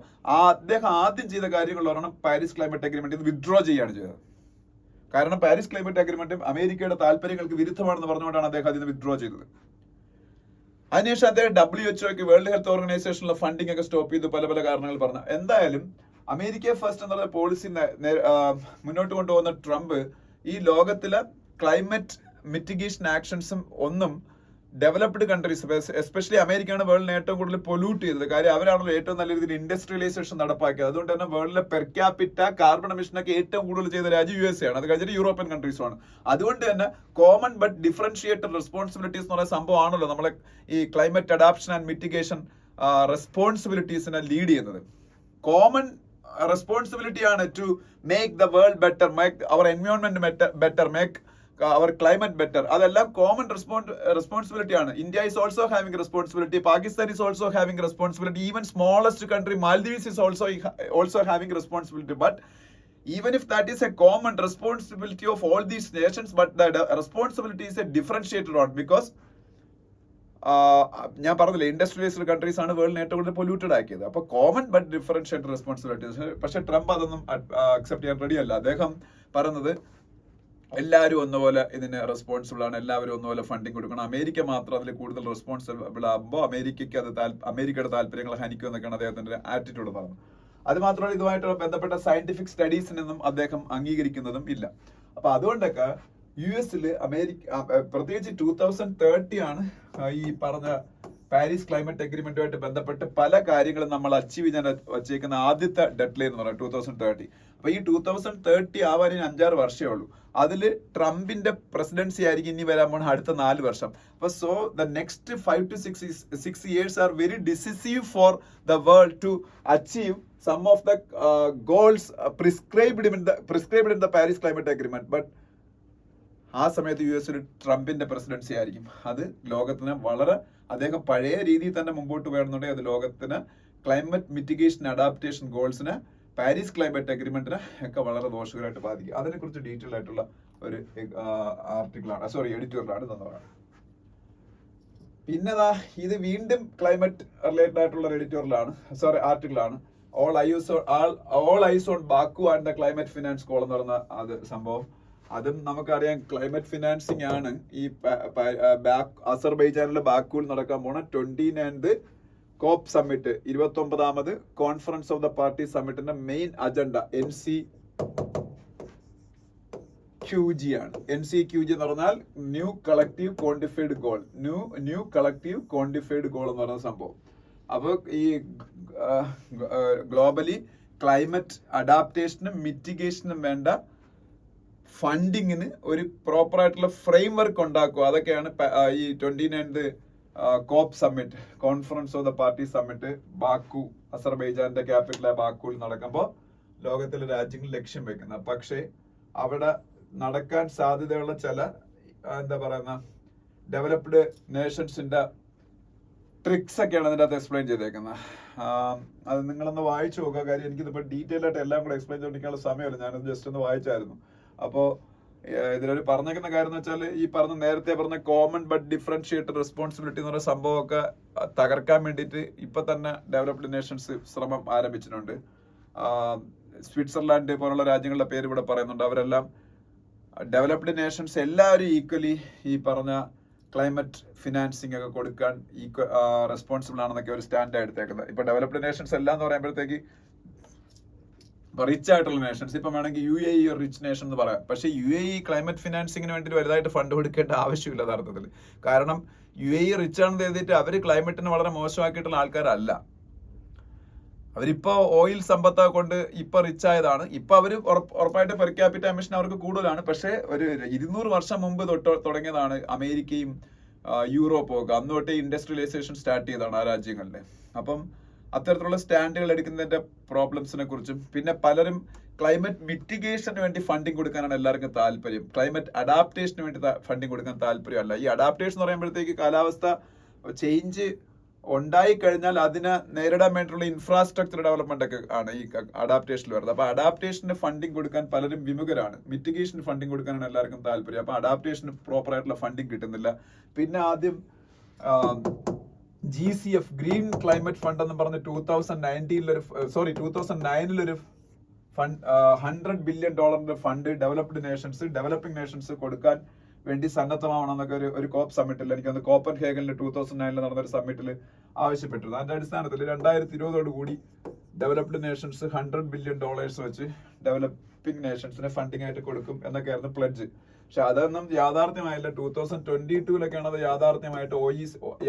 [SPEAKER 1] അദ്ദേഹം ആദ്യം ചെയ്ത കാര്യങ്ങൾ പറഞ്ഞാൽ പാരീസ് ക്ലൈമറ്റ് അഗ്രിമെന്റ് വിത്ഡ്രോ ചെയ്യുകയാണ് ചെയ്തത്. കാരണം പാരീസ് ക്ലൈമറ്റ് അഗ്രിമെന്റും അമേരിക്കയുടെ താല്പര്യങ്ങൾക്ക് വിരുദ്ധമാണെന്ന് പറഞ്ഞുകൊണ്ടാണ് അദ്ദേഹം അതിന് വിത്ഡ്രോ ചെയ്തത്. അതിനുശേഷം അദ്ദേഹം WHO വേൾഡ് ഹെൽത്ത് ഓർഗനൈസേഷനിലെ ഫണ്ടിങ് ഒക്കെ സ്റ്റോപ്പ് ചെയ്തു, പല പല കാരണങ്ങൾ പറഞ്ഞു. എന്തായാലും അമേരിക്ക ഫസ്റ്റ് എന്നുള്ള പോളിസി മുന്നോട്ട് കൊണ്ടുപോകുന്ന ട്രംപ് ഈ ലോകത്തിലെ ക്ലൈമറ്റ് മിറ്റിഗേഷൻ ആക്ഷൻസും ഒന്നും ഡെവലപ്ഡ് കൺട്രീസ്, എസ്പെഷ്യലി അമേരിക്കയാണ് വേൾഡിനെ ഏറ്റവും കൂടുതൽ പൊല്യൂട്ട് ചെയ്തത്. കാര്യം അവരാണല്ലോ ഏറ്റവും നല്ല രീതിയിൽ ഇൻഡസ്ട്രിയലൈസേഷൻ നടപ്പാക്കിയത്. അതുകൊണ്ട് തന്നെ വേൾഡിലെ പെർ ക്യാപിറ്റ കാർബൺ എമിഷനൊക്കെ ഏറ്റവും കൂടുതൽ ചെയ്ത രാജ്യം USA ആണ്. അത് കഴിഞ്ഞിട്ട് യൂറോപ്യൻ കൺട്രീസുമാണ്. അതുകൊണ്ട് തന്നെ കോമൺ ബട്ട് ഡിഫറൻഷിയേറ്റഡ് റെസ്പോൺസിബിലിറ്റീസ് എന്ന് പറയുന്ന സംഭവമാണല്ലോ നമ്മളെ ഈ ക്ലൈമറ്റ് അഡാപ്ഷൻ ആൻഡ് മിറ്റിഗേഷൻ റെസ്പോൺസിബിലിറ്റീസിനെ ലീഡ് ചെയ്യുന്നത്. കോമൺ റെസ്പോൺസിബിലിറ്റി ആണ് to make the world better, make our environment better, make our climate better. അതെല്ലാം കോമൺ റെസ്പോൺസിബിലിറ്റി ആണ്. India is also having responsibility, Pakistan is also having responsibility, even smallest country Maldives is also having responsibility. But even if that is a common responsibility of all these nations, but the responsibility is a differentiated one, because ഞാൻ പറഞ്ഞില്ലേ industrialised countries ആണ് വേൾഡിനെ ഏറ്റവും കൂടുതൽ polluted ആക്കിയത്. അപ്പൊ common but differentiated responsibilities. പക്ഷെ Trump അതൊന്നും accept ചെയ്യാൻ റെഡി അല്ല. അദ്ദേഹം പറയുന്നത് എല്ലാവരും ഒന്നുപോലെ ഇതിന് റെസ്പോൺസിബിൾ ആണ്, എല്ലാവരും ഒന്നുപോലെ ഫണ്ടിങ് കൊടുക്കണം, അമേരിക്ക മാത്രം അതിൽ കൂടുതൽ റെസ്പോൺസിബിൾ ആകുമ്പോൾ അമേരിക്കയ്ക്ക് അത് അമേരിക്കയുടെ താല്പര്യങ്ങൾ ഹനിക്കും എന്നൊക്കെയാണ് അദ്ദേഹത്തിന്റെ ആറ്റിറ്റ്യൂഡ് പറഞ്ഞത്. അത് മാത്രമല്ല ഇതുമായിട്ട് ബന്ധപ്പെട്ട സയന്റിഫിക് സ്റ്റഡീസിനൊന്നും അദ്ദേഹം അംഗീകരിക്കുന്നതും ഇല്ല. അപ്പൊ അതുകൊണ്ടൊക്കെ US പ്രത്യേകിച്ച് 2030 ആണ് ഈ പറഞ്ഞ പാരീസ് ക്ലൈമറ്റ് അഗ്രിമെന്റുമായിട്ട് ബന്ധപ്പെട്ട് പല കാര്യങ്ങളും നമ്മൾ അച്ചീവ് ചെയ്യാൻ വച്ചേക്കുന്ന ആദ്യത്തെ ഡെഡ് ലൈൻ എന്ന് പറയുന്നത് 2030. അപ്പൊ ഈ 2030 ആവാൻ 5-6 വർഷമേ ഉള്ളൂ. അതില് ട്രംപിന്റെ പ്രസിഡൻസി ആയിരിക്കും ഇനി വരാൻ പോകുന്ന അടുത്ത 4 വർഷം. അപ്പൊ so the next 5 to 6 years are very decisive for the world to achieve some of the goals prescribed in the Paris climate agreement. But ആ സമയത്ത് US ട്രംപിന്റെ പ്രസിഡൻസി ആയിരിക്കും. അത് ലോകത്തിന് വളരെ അദ്ദേഹം പഴയ രീതിയിൽ തന്നെ മുമ്പോട്ട് പോയണമെന്നുണ്ടെങ്കിൽ അത് ലോകത്തിന് ക്ലൈമറ്റ് മിറ്റിഗേഷൻ അഡാപ്റ്റേഷൻ ഗോൾസിനെ പാരീസ് ക്ലൈമറ്റ് അഗ്രിമെന്റിനെ ഒക്കെ വളരെ ദോഷകരമായിട്ട് ബാധിക്കും. അതിനെക്കുറിച്ച് ഡീറ്റെയിൽ ആയിട്ടുള്ള ഒരു ആർട്ടിക്കിളാണ്, സോറി എഡിറ്റോറിയലാണ് തന്നതാണ്. പിന്നെതാ ഇത് വീണ്ടും ക്ലൈമറ്റ് റിലേറ്റഡ് ആയിട്ടുള്ള എഡിറ്റോറിയലാണ്, സോറി ആർട്ടിക്കിളാണ്. All eyes on Baku and the climate finance call എന്ന് പറയുന്ന അത് സംഭവം. അതും നമുക്കറിയാം ക്ലൈമറ്റ് ഫിനാൻസിങ് ആണ് ഈ അസർബൈജാനിലെ ബാക്കുവിൽ നടക്കാൻ പോണ 29th COP summit, 29th conference of the party സമ്മിറ്റിന്റെ മെയിൻ അജണ്ട NCQG ആണ്. NCQG എന്ന് പറഞ്ഞാൽ new collective quantified goal, new collective quantified goal എന്ന് പറയുന്ന സംഭവം. അപ്പോൾ ഈ ഗ്ലോബലി ക്ലൈമറ്റ് അഡാപ്റ്റേഷനും മിറ്റിഗേഷനും വേണ്ട ഫണ്ടിങ്ങിന് ഒരു പ്രോപ്പർ ആയിട്ടുള്ള ഫ്രെയിം വർക്ക് ഉണ്ടാക്കുക. അതൊക്കെയാണ് ഈ 29th COP summit, conference of the party summit Baku, അസർബൈജാന്റെ ക്യാപിറ്റലായ ബാക്കുവിൽ നടക്കുമ്പോൾ ലോകത്തിലെ രാജ്യങ്ങൾ ലക്ഷ്യം വെക്കുന്നത്. പക്ഷേ അവിടെ നടക്കാൻ സാധ്യതയുള്ള ചില എന്താ പറയുന്ന ഡെവലപ്ഡ് നേഷൻസിന്റെ ട്രിക്സ് ഒക്കെയാണ് അതിൻ്റെ അകത്ത് എക്സ്പ്ലെയിൻ ചെയ്തേക്കുന്നത്. അത് നിങ്ങളൊന്ന് വായിച്ചു നോക്കുക. കാര്യം എനിക്കിതിപ്പോൾ ഡീറ്റെയിൽ ആയിട്ട് എല്ലാം കൂടെ എക്സ്പ്ലെയിൻ ചെയ്തിരിക്കാനുള്ള സമയമല്ല, ഞാനത് ജസ്റ്റ് ഒന്ന് വായിച്ചായിരുന്നു. അപ്പോൾ ഇതിലൊരു പറഞ്ഞേക്കുന്ന കാര്യം എന്ന് വെച്ചാൽ ഈ നേരത്തെ പറഞ്ഞ കോമൺ ബട്ട് ഡിഫറൻഷിയേറ്റഡ് റെസ്പോൺസിബിലിറ്റി എന്ന് പറയുന്ന സംഭവമൊക്കെ തകർക്കാൻ വേണ്ടിയിട്ട് ഇപ്പൊ തന്നെ ഡെവലപ്ഡ് നേഷൻസ് ശ്രമം ആരംഭിച്ചിട്ടുണ്ട്. സ്വിറ്റ്സർലാൻഡ് പോലുള്ള രാജ്യങ്ങളുടെ പേര് ഇവിടെ പറയുന്നുണ്ട്. അവരെല്ലാം ഡെവലപ്ഡ് നേഷൻസ് എല്ലാവരും ഈക്വലി ഈ പറഞ്ഞ ക്ലൈമറ്റ് ഫിനാൻസിങ് ഒക്കെ കൊടുക്കാൻ റെസ്പോൺസിബിൾ ആണെന്നൊക്കെ ഒരു സ്റ്റാൻഡ് എടുത്തേക്കുന്നത്. ഇപ്പൊ ഡെവലപ്ഡ് നേഷൻസ് എല്ലാം എന്ന് പറയുമ്പോഴത്തേക്ക് റിച്ച് ആയിട്ടുള്ള നേഷൻസ്, ഇപ്പം വേണമെങ്കിൽ UAE ഒരു റിച്ച് നേഷൻ എന്ന് പറയാം. പക്ഷേ UAE ക്ലൈമറ്റ് ഫിനാൻസിങ്ങിന് വേണ്ടിയിട്ട് വലുതായിട്ട് ഫണ്ട് കൊടുക്കേണ്ട ആവശ്യമില്ല യഥാർത്ഥത്തിൽ. കാരണം UAE റിച്ച് ആണെന്ന് എഴുതിയിട്ട് അവർ ക്ലൈമറ്റിനെ വളരെ മോശമാക്കിയിട്ടുള്ള ആൾക്കാരല്ല. അവരിപ്പോ ഓയിൽ സമ്പത്ത് കൊണ്ട് ഇപ്പൊ റിച്ച് ആയതാണ്. ഇപ്പൊ അവർ ഉറപ്പായിട്ട് പെർ ക്യാപിറ്റ എമിഷൻ അവർക്ക് കൂടുതലാണ്. പക്ഷേ ഒരു 200 വർഷം മുമ്പ് തുടങ്ങിയതാണ് അമേരിക്കയും യൂറോപ്പും ഒക്കെ. അന്ന് തൊട്ടേ ഇൻഡസ്ട്രിയലൈസേഷൻ സ്റ്റാർട്ട് ചെയ്തതാണ് ആ രാജ്യങ്ങളിലെ. അപ്പം അത്തരത്തിലുള്ള സ്റ്റാൻഡുകൾ എടുക്കുന്നതിന്റെ പ്രോബ്ലംസിനെ കുറിച്ചും, പിന്നെ പലരും ക്ലൈമറ്റ് മിറ്റിഗേഷന് വേണ്ടി ഫണ്ടിങ് കൊടുക്കാനാണ് എല്ലാവർക്കും താല്പര്യം. ക്ലൈമറ്റ് അഡാപ്റ്റേഷന് വേണ്ടി ഫണ്ടിങ് കൊടുക്കാൻ താല്പര്യമല്ല. ഈ അഡാപ്റ്റേഷൻ എന്ന് പറയുമ്പോഴത്തേക്ക് കാലാവസ്ഥ ചേഞ്ച് ഉണ്ടായി കഴിഞ്ഞാൽ അതിനെ നേരിടാൻ വേണ്ടിയുള്ള ഇൻഫ്രാസ്ട്രക്ചർ ഡെവലപ്മെന്റ് ഒക്കെ ആണ് ഈ അഡാപ്റ്റേഷനിൽ വരുന്നത്. അപ്പൊ അഡാപ്റ്റേഷന് ഫണ്ടിങ് കൊടുക്കാൻ പലരും വിമുഖരാണ്. മിറ്റിഗേഷന് ഫണ്ടിങ് കൊടുക്കാനാണ് എല്ലാവർക്കും താല്പര്യം. അപ്പൊ അഡാപ്റ്റേഷന് പ്രോപ്പർ ആയിട്ടുള്ള ഫണ്ടിങ് കിട്ടുന്നില്ല. പിന്നെ ആദ്യം GCF ഗ്രീൻ ക്ലൈമറ്റ് ഫണ്ട് എന്ന് പറഞ്ഞ് 2009 fund, $100 billion fund developing Nations കൊടുക്കാൻ വേണ്ടി സന്നദ്ധമാവണമെന്നൊക്കെ ഒരു കോപ്പ് സമ്മിറ്റിൽ, എനിക്ക് കോപ്പൻ ഹേഗനിൽ 2009 നടന്നൊരു സമ്മിറ്റിൽ ആവശ്യപ്പെട്ടിരുന്നു. അതിന്റെ അടിസ്ഥാനത്തിൽ 2020 കൂടി ഡെവലപ്ഡ് നേഷൻസ് $100 ബില്യൺ വെച്ച് ഡെവലപ്പിംഗ് നേഷൻസിന് ഫണ്ടിങ് ആയിട്ട് കൊടുക്കും എന്നൊക്കെയായിരുന്നു പ്ലഡ്ജ്. പക്ഷെ അതൊന്നും യാഥാർത്ഥ്യമായില്ല. 2022 അത്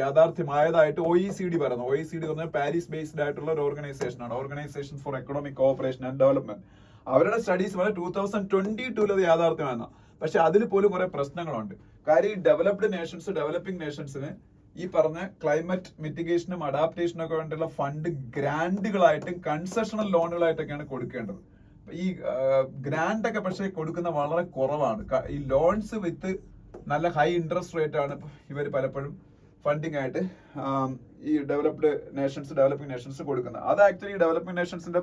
[SPEAKER 1] യാഥാർത്ഥ്യമായതായിട്ട് OECD പറയുന്നു. OECD എന്ന് പറഞ്ഞാൽ പാരീസ് ബേസ്ഡ് ആയിട്ടുള്ള ഒരു ഓർഗനൈസേഷൻ ആണ്, organisation for economic cooperation and development. അവരുടെ സ്റ്റഡീസ് പറഞ്ഞാൽ 2022 അത് യാഥാർത്ഥ്യമാണ്. പക്ഷെ അതിൽ പോലും കുറെ പ്രശ്നങ്ങളുണ്ട്. കാര്യം ഈ ഡെവലപ്ഡ് നേഷൻസ് ഡെവലപ്പിംഗ് നേഷൻസിന് ഈ പറഞ്ഞ ക്ലൈമറ്റ് മിറ്റിഗേഷനും അഡാപ്റ്റേഷനും ഒക്കെ വേണ്ടിയുള്ള ഫണ്ട് ഗ്രാൻഡുകളായിട്ടും കൺസെഷണൽ ലോണുകളായിട്ടൊക്കെയാണ് കൊടുക്കേണ്ടത്. ഈ ഗ്രാൻഡ് ഒക്കെ പക്ഷേ കൊടുക്കുന്ന വളരെ കുറവാണ്. ഈ ലോൺസ് വിത്ത് നല്ല ഹൈ ഇൻട്രസ്റ്റ് റേറ്റ് ആണ് ഇവർ പലപ്പോഴും ഫണ്ടിങ് ആയിട്ട് ഈ ഡെവലപ്പിംഗ് നേഷൻസ് കൊടുക്കുന്നത്. അത് ആക്ച്വലി ഡെവലപ്പിംഗ് നേഷൻസിന്റെ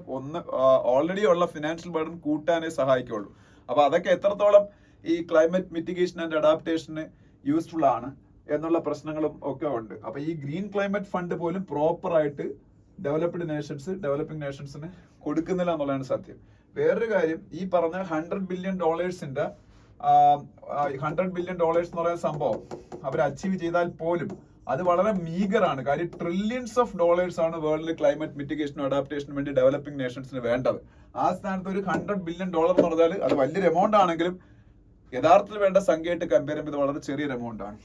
[SPEAKER 1] ഓൾറെഡി ഉള്ള ഫിനാൻഷ്യൽ ബർഡൻ കൂട്ടാനേ സഹായിക്കുള്ളൂ. അപ്പൊ അതൊക്കെ എത്രത്തോളം ഈ ക്ലൈമറ്റ് മിറ്റിഗേഷൻ ആൻഡ് അഡാപ്റ്റേഷന് യൂസ്ഫുൾ ആണ് എന്നുള്ള പ്രശ്നങ്ങളും ഒക്കെ ഉണ്ട്. അപ്പൊ ഈ ഗ്രീൻ ക്ലൈമറ്റ് ഫണ്ട് പോലും പ്രോപ്പർ ആയിട്ട് ഡെവലപ്പിംഗ് നേഷൻസിന് കൊടുക്കുന്നില്ല എന്നുള്ളതാണ് സത്യം. വേറൊരു കാര്യം, ഈ പറഞ്ഞ $100 ബില്യൺ എന്ന് പറയുന്ന സംഭവം അവർ അച്ചീവ് ചെയ്താൽ പോലും അത് വളരെ മീഗറാണ്. കാര്യം ട്രില്യൺസ് ഓഫ് ഡോളേഴ്സ് ആണ് വേൾഡിൽ ക്ലൈമറ്റ് മിറ്റിഗേഷനും അഡാപ്റ്റേഷനും വേണ്ടി ഡെവലപ്പിംഗ് നേഷൻസിന് വേണ്ടത്. ആ സ്ഥാനത്ത് ഒരു $100 ബില്യൺ എന്ന് പറഞ്ഞാൽ അത് വലിയൊരു എമൗണ്ട് ആണെങ്കിലും യഥാർത്ഥത്തിൽ വേണ്ട സംഖ്യയായിട്ട് കമ്പയർ ചെയ്യുമ്പോൾ വളരെ ചെറിയൊരു എമൗണ്ട് ആണ്.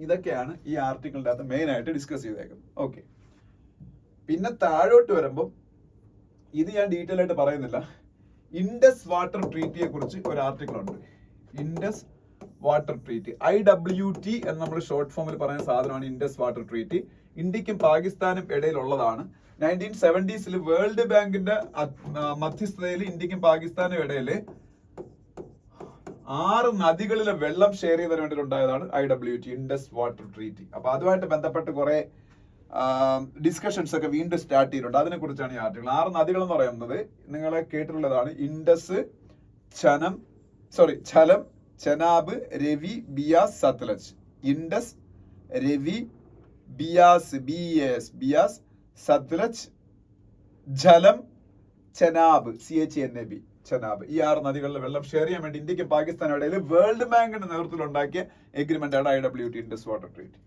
[SPEAKER 1] ഇതൊക്കെയാണ് ഈ ആർട്ടിക്കിളിന്റെ അകത്ത് മെയിൻ ആയിട്ട് ഡിസ്കസ് ചെയ്തേക്കുന്നത്. ഓക്കെ, പിന്നെ താഴോട്ട് വരുമ്പോൾ ഇത് ഞാൻ ഡീറ്റെയിൽ ആയിട്ട് പറയുന്നില്ല. ഇൻഡസ് വാട്ടർ ട്രീറ്റിയെ കുറിച്ച് ഒരു ആർട്ടിക്കിൾ ഉണ്ട്. ഇൻഡസ് വാട്ടർ ട്രീറ്റി, IWT എന്ന് നമ്മൾ ഷോർട്ട് ഫോമിൽ പറയുന്ന സാധനമാണ് ഇൻഡസ് വാട്ടർ ട്രീറ്റി. ഇന്ത്യക്കും പാകിസ്ഥാനും ഇടയിലുള്ളതാണ്. 1970s വേൾഡ് ബാങ്കിന്റെ മധ്യസ്ഥതയിൽ ഇന്ത്യക്കും പാകിസ്ഥാനും ഇടയിൽ 6 നദികളിലെ വെള്ളം ഷെയർ ചെയ്തതിന് വേണ്ടിയിട്ടുണ്ടായതാണ് IWT, ഇൻഡസ് വാട്ടർ ട്രീറ്റി. അപ്പൊ അതുമായിട്ട് ബന്ധപ്പെട്ട് കുറെ ഡിസ്കഷൻസ് ഒക്കെ വീണ്ടും സ്റ്റാർട്ട് ചെയ്തിട്ടുണ്ട്. അതിനെക്കുറിച്ചാണ് ഈ ആർട്ടിക്കിൾ. 6 നദികൾ എന്ന് പറയുന്നത് നിങ്ങളെ കേട്ടിട്ടുള്ളതാണ്. ഇൻഡസ്, ഛലം, ചെനാബ്, രവി, ബിയാസ്, സത്ലജ്. ഇൻഡസ്, രവി, ബിയാസ്, സത്ലജ്, ഝലം, ചെനാബ്, CHNAB, ചെനാബ്. ഈ 6 നദികളിലെ വെള്ളം ഷെയർ ചെയ്യാൻ വേണ്ടി ഇന്ത്യക്കും പാകിസ്ഥാനും ഇടയിൽ വേൾഡ് ബാങ്കിന്റെ നേതൃത്വത്തിൽ ഉണ്ടാക്കിയ എഗ്രിമെന്റ് ആണ് IWT, ഇൻഡസ് വാട്ടർ ട്രീറ്റി.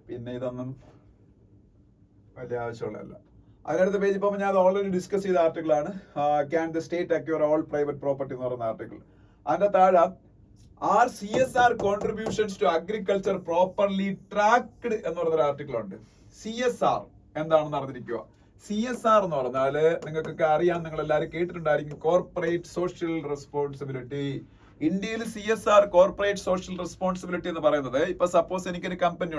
[SPEAKER 1] പിന്നെ ഇതൊന്നും വലിയ ആവശ്യമുള്ളതല്ല. അതിനടുത്ത പേജ് പോകുമ്പോൾ ഞാൻ ഓൾറെഡി ഡിസ്കസ് ചെയ്ത ആർട്ടിക്കിൾ ആണ്. Can the state acquire all private property എന്ന് പറയുന്ന ആർട്ടിക്കിൾ. അതിന്റെ താഴെ are CSR contributions to agriculture properly tracked എന്ന് പറയുന്ന ആർട്ടിക്കിൾ ഉണ്ട്. CSR എന്താണെന്ന് അറിഞ്ഞിരിക്കുക. CSR എന്ന് പറഞ്ഞാല് നിങ്ങൾക്കൊക്കെ അറിയാം, നിങ്ങൾ എല്ലാവരും കേട്ടിട്ടുണ്ടായിരിക്കും, കോർപ്പറേറ്റ് സോഷ്യൽ റെസ്പോൺസിബിലിറ്റി. ഇന്ത്യയിൽ CSR, കോർപ്പറേറ്റ് സോഷ്യൽ റെസ്പോൺസിബിലിറ്റി എന്ന് പറയുന്നത്, ഇപ്പൊ സപ്പോസ് എനിക്കൊരു കമ്പനി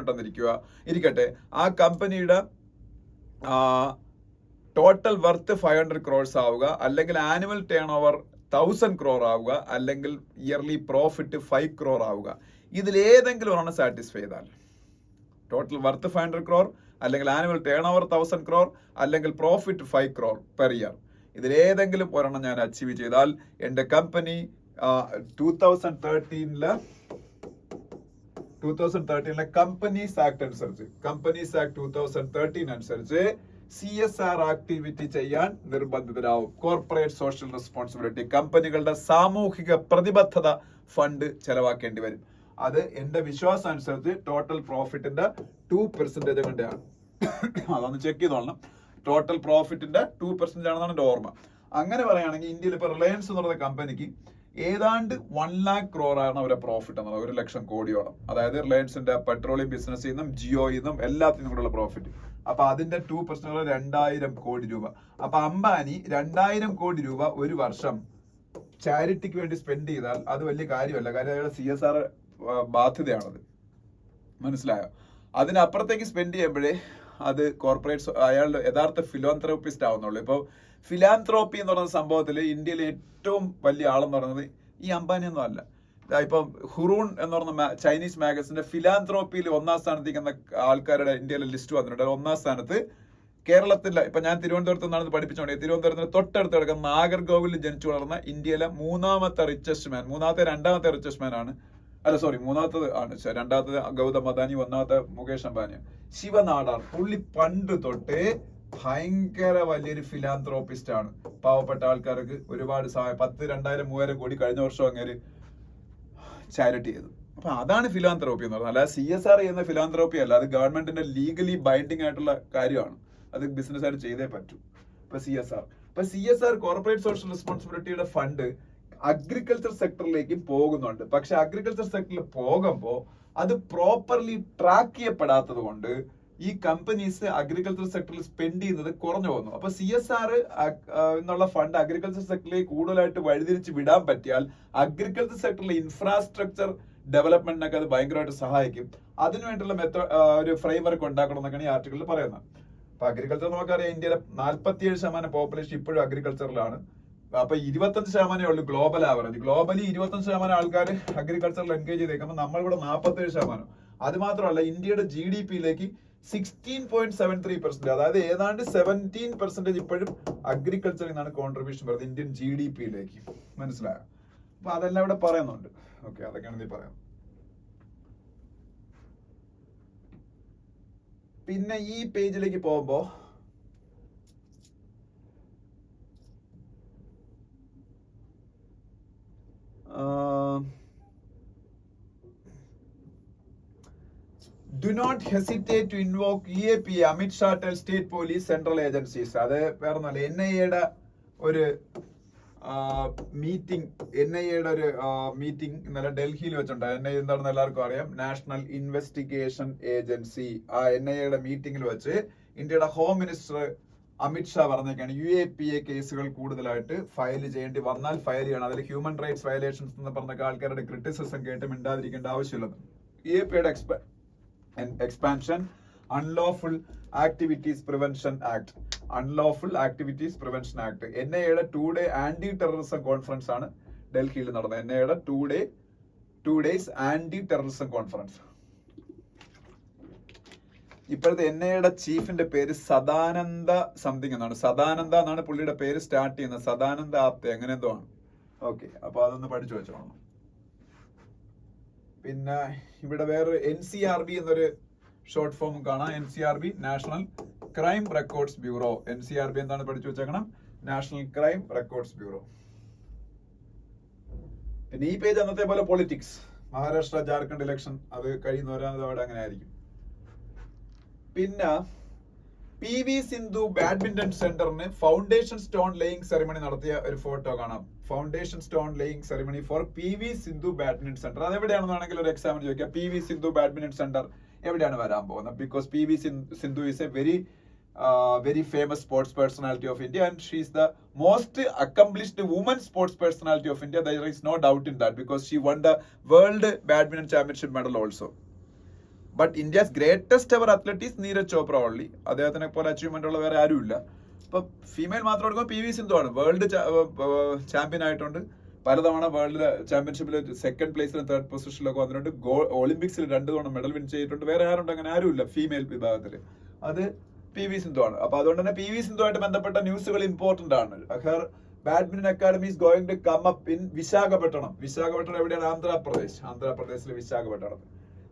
[SPEAKER 1] ഇരിക്കട്ടെ, ആ കമ്പനിയുടെ ടോട്ടൽ വർത്ത് 500 crores ആവുക, അല്ലെങ്കിൽ ആനുവൽ ടേൺ ഓവർ 1000 crore ആവുക, അല്ലെങ്കിൽ ഇയർലി പ്രോഫിറ്റ് 5 crore ആവുക. ഇതിലേതെങ്കിലും ഒരെണ്ണം സാറ്റിസ്ഫൈ ചെയ്താൽ, ടോട്ടൽ വർത്ത് 500 crore, അല്ലെങ്കിൽ ആനുവൽ ടേൺ ഓവർ 1000 crore, അല്ലെങ്കിൽ പ്രോഫിറ്റ് 5 crore പെർ ഇയർ, ഇതിലേതെങ്കിലും ഒരെണ്ണം ഞാൻ അച്ചീവ് ചെയ്താൽ എന്റെ കമ്പനി 2013 കമ്പനീസ് ആക്ട് അനുസരിച്ച്, കമ്പനീസ് ആക്ട് 2013 അനുസരിച്ച് CSR ആക്ടിവിറ്റി ചെയ്യാൻ നിർബന്ധിതരാകും. കോർപ്പറേറ്റ് സോഷ്യൽ റെസ്പോൺസിബിലിറ്റി, കമ്പനികളുടെ സാമൂഹിക പ്രതിബദ്ധത ഫണ്ട് ചെലവാക്കേണ്ടി വരും. അത് എന്റെ വിശ്വാസം അനുസരിച്ച് ടോട്ടൽ പ്രോഫിറ്റിന്റെ 2% കൊണ്ടാണ്. അതൊന്ന് ചെക്ക് ചെയ്തോളണം. ടോട്ടൽ പ്രോഫിറ്റിന്റെ 2% ആണെന്നാണ് എന്റെ ഓർമ്മ. അങ്ങനെ പറയുകയാണെങ്കിൽ ഇന്ത്യയിൽ ഇപ്പൊ റിലയൻസ് എന്ന് പറയുന്ന കമ്പനിക്ക് ഏതാണ്ട് 1 lakh crore ആണ് അവരുടെ പ്രോഫിറ്റ് എന്നുള്ളത്, 1 ലക്ഷം കോടിയോളം. അതായത് റിലയൻസിന്റെ പെട്രോളിയം ബിസിനസ്സിൽ നിന്നും ജിയോയിൽ നിന്നും എല്ലാത്തിനും കൂടെയുള്ള പ്രോഫിറ്റ്. അപ്പൊ അതിന്റെ 2% 2000 കോടി രൂപ. അപ്പൊ അംബാനി 2000 കോടി രൂപ ഒരു വർഷം ചാരിറ്റിക്ക് വേണ്ടി സ്പെൻഡ് ചെയ്താൽ അത് വലിയ കാര്യമല്ല. കാര്യം അയാളുടെ CSR ബാധ്യതയാണത്. മനസ്സിലായോ? അതിനപ്പുറത്തേക്ക് സ്പെൻഡ് ചെയ്യുമ്പോഴേ അത് കോർപ്പറേറ്റ് അയാളുടെ യഥാർത്ഥ ഫിലോന്ത്രോപ്പിസ്റ്റ് ആവുന്നുള്ളൂ. ഇപ്പൊ ഫിലാന്ത്രോപ്പി എന്ന് പറയുന്ന സംഭവത്തിൽ ഇന്ത്യയിലെ ഏറ്റവും വലിയ ആളെന്ന് പറയുന്നത് ഈ അംബാനി ഒന്നും അല്ല. ഇപ്പം ഹുറൂൺ എന്ന് പറഞ്ഞ ചൈനീസ് മാഗസിന്റെ ഫിലാന്ത്രോപ്പിയിൽ 1ാം സ്ഥാനത്തേക്കുന്ന ആൾക്കാരുടെ ഇന്ത്യയിലെ ലിസ്റ്റ് വന്നിട്ടുണ്ട്. 1ാം സ്ഥാനത്ത് കേരളത്തിലെ, ഇപ്പൊ ഞാൻ തിരുവനന്തപുരത്ത് നിന്നാണ് പഠിപ്പിച്ചോണ്ട്, തിരുവനന്തപുരത്തിന് തൊട്ടടുത്ത് കിടക്കുന്ന നാഗർകോവിലിൽ ജനിച്ചു വളർന്ന ഇന്ത്യയിലെ മൂന്നാമത്തെ റിച്ചസ്റ്റ് മാൻ ആണ്. അല്ല സോറി, മൂന്നാമത്തത് ആണ്, രണ്ടാമത്തത് ഗൗതം അദാനി, 1ാമത്തെ മുകേഷ് അംബാനി. ശിവനാടാർ പുള്ളി പണ്ട് തൊട്ടേ ഭയങ്കര വലിയൊരു ഫിലാന്ത്രോപ്പിസ്റ്റ് ആണ്. പാവപ്പെട്ട ആൾക്കാർക്ക് ഒരുപാട് സഹായം, 10, 2000, 3000 കോടി കഴിഞ്ഞ വർഷം അങ്ങനെ ചാരിറ്റി ചെയ്തു. അപ്പൊ അതാണ് ഫിലാന്ത്രോപ്പി എന്ന് പറഞ്ഞാൽ. അല്ലാതെ CSR ചെയ്യുന്ന ഫിലാന്ത്രോപ്പി അല്ല. അത് ഗവൺമെന്റിന്റെ ലീഗലി ബൈൻഡിങ് ആയിട്ടുള്ള കാര്യമാണ്. അത് ബിസിനസ്സുകാർ ചെയ്തേ പറ്റൂ. ഇപ്പൊ CSR കോർപ്പറേറ്റ് സോഷ്യൽ റെസ്പോൺസിബിലിറ്റിയുടെ ഫണ്ട് അഗ്രികൾച്ചർ സെക്ടറിലേക്കും പോകുന്നുണ്ട്. പക്ഷെ അഗ്രികൾച്ചർ സെക്ടറിൽ പോകുമ്പോൾ അത് പ്രോപ്പർലി ട്രാക്ക് ചെയ്യപ്പെടാത്തത് കൊണ്ട് ഈ കമ്പനീസ് അഗ്രികൾച്ചർ സെക്ടറിൽ സ്പെൻഡ് ചെയ്യുന്നത് കുറഞ്ഞു പോകുന്നു. അപ്പൊ CSR എന്നുള്ള ഫണ്ട് അഗ്രികൾച്ചർ സെക്ടറിലേക്ക് കൂടുതലായിട്ട് വഴിതിരിച്ച് വിടാൻ പറ്റിയാൽ അഗ്രികൾച്ചർ സെക്ടറിലെ ഇൻഫ്രാസ്ട്രക്ചർ ഡെവലപ്മെന്റിനൊക്കെ അത് ഭയങ്കരമായിട്ട് സഹായിക്കും. അതിനുവേണ്ടിയുള്ള ഒരു ഫ്രെയിംവർക്ക് ഉണ്ടാക്കണം എന്നൊക്കെയാണ് ഈ ആർട്ടിക്കിളിൽ പറയുന്നത്. അപ്പൊ അഗ്രികൾച്ചർ നമുക്കറിയാം, ഇന്ത്യയിലെ 47% പോപ്പുലേഷൻ ഇപ്പോഴും അഗ്രികൾച്ചറിലാണ്. അപ്പൊ 25% ഉള്ളൂ ഗ്ലോബൽ ആവറേജ്. ഗ്ലോബലി 25% ആൾക്കാർ അഗ്രികൾച്ചറിൽ എൻഗേജ് ചെയ്തേക്കുമ്പോൾ നമ്മളിവിടെ 47%. അത് മാത്രമല്ല, ഇന്ത്യയുടെ GDPയിലേക്ക് 16.73%, അതായത് ഏതാണ്ട് 17% ഇപ്പോഴും അഗ്രികൾച്ചറിൽ നിന്നാണ് കോൺട്രിബ്യൂഷൻ വരുന്നത് ഇന്ത്യൻ GDPയിലേക്ക്. മനസ്സിലായോ? അപ്പൊ അതെല്ലാം ഇവിടെ പറയുന്നുണ്ട്. ഓക്കെ, അതൊക്കെയാണ് നീ പറയാം. പിന്നെ ഈ പേജിലേക്ക് പോകുമ്പോ do not hesitate to invoke EAPA, Amit Shah tell state police, central agencies. അത് വേറൊന്നുമല്ല, NIA-യുടെ ഒരു മീറ്റിംഗ് ഇന്നലെ ഡൽഹിയിൽ വെച്ചിട്ടുണ്ട്. NIA എന്താണെന്ന് എല്ലാവർക്കും അറിയാം, നാഷണൽ ഇൻവെസ്റ്റിഗേഷൻ ഏജൻസി. ആ NIA-യുടെ മീറ്റിംഗിൽ വെച്ച് ഇന്ത്യയുടെ ഹോം മിനിസ്റ്റർ അമിത് ഷാ പറഞ്ഞേക്കാണ് UAPA കേസുകൾ കൂടുതലായിട്ട് ഫയൽ ചെയ്യേണ്ടി വന്നാൽ ഫയൽ ചെയ്യണം. അതിൽ ഹ്യൂമൻ റൈറ്റ്സ് വയലേഷൻസ് എന്ന് പറഞ്ഞ ആൾക്കാരുടെ ക്രിറ്റിസിസം കേട്ട് മിണ്ടാതിരിക്കേണ്ട ആവശ്യമില്ലെന്ന്. EAPA-യുടെ expansion, unlawful activities prevention act, NIA-യുടെ 2-day ആന്റി ടെററിസം കോൺഫറൻസ് ആണ് ഡൽഹിയിൽ നടന്നത്. NIA-യുടെ 2-day 2 days anti-terrorism conference. ഇപ്പോഴത്തെ NIAയുടെ ചീഫിന്റെ പേര് സദാനന്ദ സംതിങ് എന്നാണ്. സദാനന്ദ എന്നാണ് പുള്ളിയുടെ പേര് സ്റ്റാർട്ട് ചെയ്യുന്നത്. സദാനന്ദ ആപ്തെ അങ്ങനെ എന്തോ ആണ്. ഓക്കെ, അപ്പൊ അതൊന്ന് പഠിച്ചു വെച്ചോളണം. പിന്നെ ഇവിടെ വേറെ NCRB എന്നൊരു ഷോർട്ട് ഫോം കാണാം. NCRB national crime records bureau. NCRB എന്താണ് പഠിച്ചു വെച്ചേക്കണം? National crime records bureau. പിന്നെ ഈ പേജ് അന്നത്തെ പോലെ പൊളിറ്റിക്സ്, മഹാരാഷ്ട്ര ജാർഖണ്ഡ് ഇലക്ഷൻ, അത് കഴിയുന്നവരാണ് അങ്ങനെ ആയിരിക്കും. പിന്നെ PV സിന്ധു ബാഡ്മിന്റൺ സെന്ററിന് ഫൗണ്ടേഷൻ സ്റ്റോൺ ലേയിങ് സെറിമണി നടത്തിയ ഒരു ഫോട്ടോ കാണാം. Foundation stone laying ceremony for PV Sindhu badminton centre. അത് എവിടെയാണെന്നാണെങ്കിൽ ഒരു എക്സാമിന് ചോദിക്കാം. PV സിന്ധു ബാഡ്മിന്റൺ സെന്റർ എവിടെയാണ് വരാൻ പോകുന്നത്? Because PV Sindhu is a very famous sports personality of India, and she is the most accomplished woman sports personality of India. There is no doubt in that, because she won the World Badminton Championship medal also. But India's greatest ever athlete is Neeraj Chopra only. അദ്ദേഹത്തിനെ പോലെ achievement ഉള്ള വേറെ ആരുമില്ല. ഇപ്പൊ female മാത്രം എടുക്കുമ്പോൾ PV Sindhu ആണ്. World champion ആയിട്ടുണ്ട്. പലതവണ വേൾഡ് ചാമ്പ്യൻഷിപ്പിൽ സെക്കൻഡ് പ്ലേസിലും തേർഡ് പൊസിഷനിലൊക്കെ വന്നിട്ടുണ്ട്. ഒളിമ്പിക്സിൽ 2 തവണ മെഡൽ വിൻ ചെയ്തിട്ടുണ്ട്. വേറെ ആരുണ്ട്? അങ്ങനെ ആരുമില്ല ഫീമെയിൽ വിഭാഗത്തിൽ. അത് PV സിന്ധു ആണ്. അപ്പൊ അതുകൊണ്ട് തന്നെ PV സിന്ധു ആയിട്ട് ബന്ധപ്പെട്ട ന്യൂസുകൾ ഇമ്പോർട്ടന്റ് ആണ്. Her badminton academy is going to come up in Visakhapatnam. Visakhapatnam എവിടെയാണ്? ആന്ധ്രാപ്രദേശിലെ വിശാഖപട്ടണം.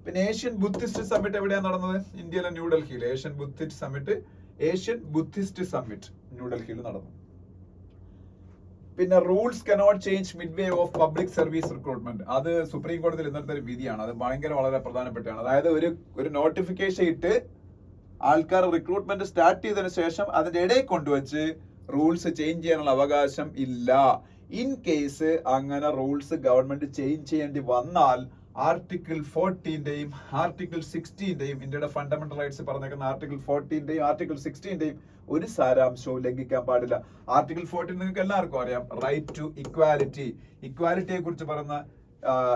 [SPEAKER 1] പിന്നെ ഏഷ്യൻ ബുദ്ധിസ്റ്റ് സമ്മിറ്റ് എവിടെയാണ് നടന്നത്? ഇന്ത്യയിലെ ന്യൂഡൽഹിയിൽ. ഏഷ്യൻ ബുദ്ധിസ്റ്റ് സമ്മിറ്റ് ന്യൂഡൽഹിയിൽ നടന്നു. പിന്നെ rules cannot change mid way of public service recruitment. അത് സുപ്രീം കോടതിയിൽ ഇന്നത്തെ ഒരു വിധിയാണ്. അത് വളരെ പ്രധാനപ്പെട്ടാണ്. അതായത് ഒരു നോട്ടിഫിക്കേഷൻ ഇട്ട് ആൾക്കാർ റിക്രൂട്ട്മെന്റ് സ്റ്റാർട്ട് ചെയ്തതിനു ശേഷം അതിന്റെ ഇടയിൽ കൊണ്ടുവച്ച് റൂൾസ് ചേഞ്ച് ചെയ്യാനുള്ള അവകാശം ഇല്ല. ഇൻ കേസ് അങ്ങനെ റൂൾസ് ഗവൺമെന്റ് ചേഞ്ച് ചെയ്യേണ്ടി വന്നാൽ ആർട്ടിക്കിൾ 14ന്റെയും ആർട്ടിക്കിൾ 16ന്റെയും ഇന്ത്യയുടെ ഫണ്ടമെന്റൽ റൈറ്റ്സ് പറഞ്ഞേക്കുന്ന ആർട്ടിക്കിൾ 14ന്റെയും ആർട്ടിക്കിൾ 16ന്റെയും ഒരു സാരാംശവും ലംഘിക്കാൻ പാടില്ല. ആർട്ടിക്കിൾ 14 നിങ്ങൾക്ക് എല്ലാവർക്കും അറിയാം, റൈറ്റ് ടു ഇക്വാലിറ്റി. ഇക്വാലിറ്റിയെ കുറിച്ച് പറയുന്ന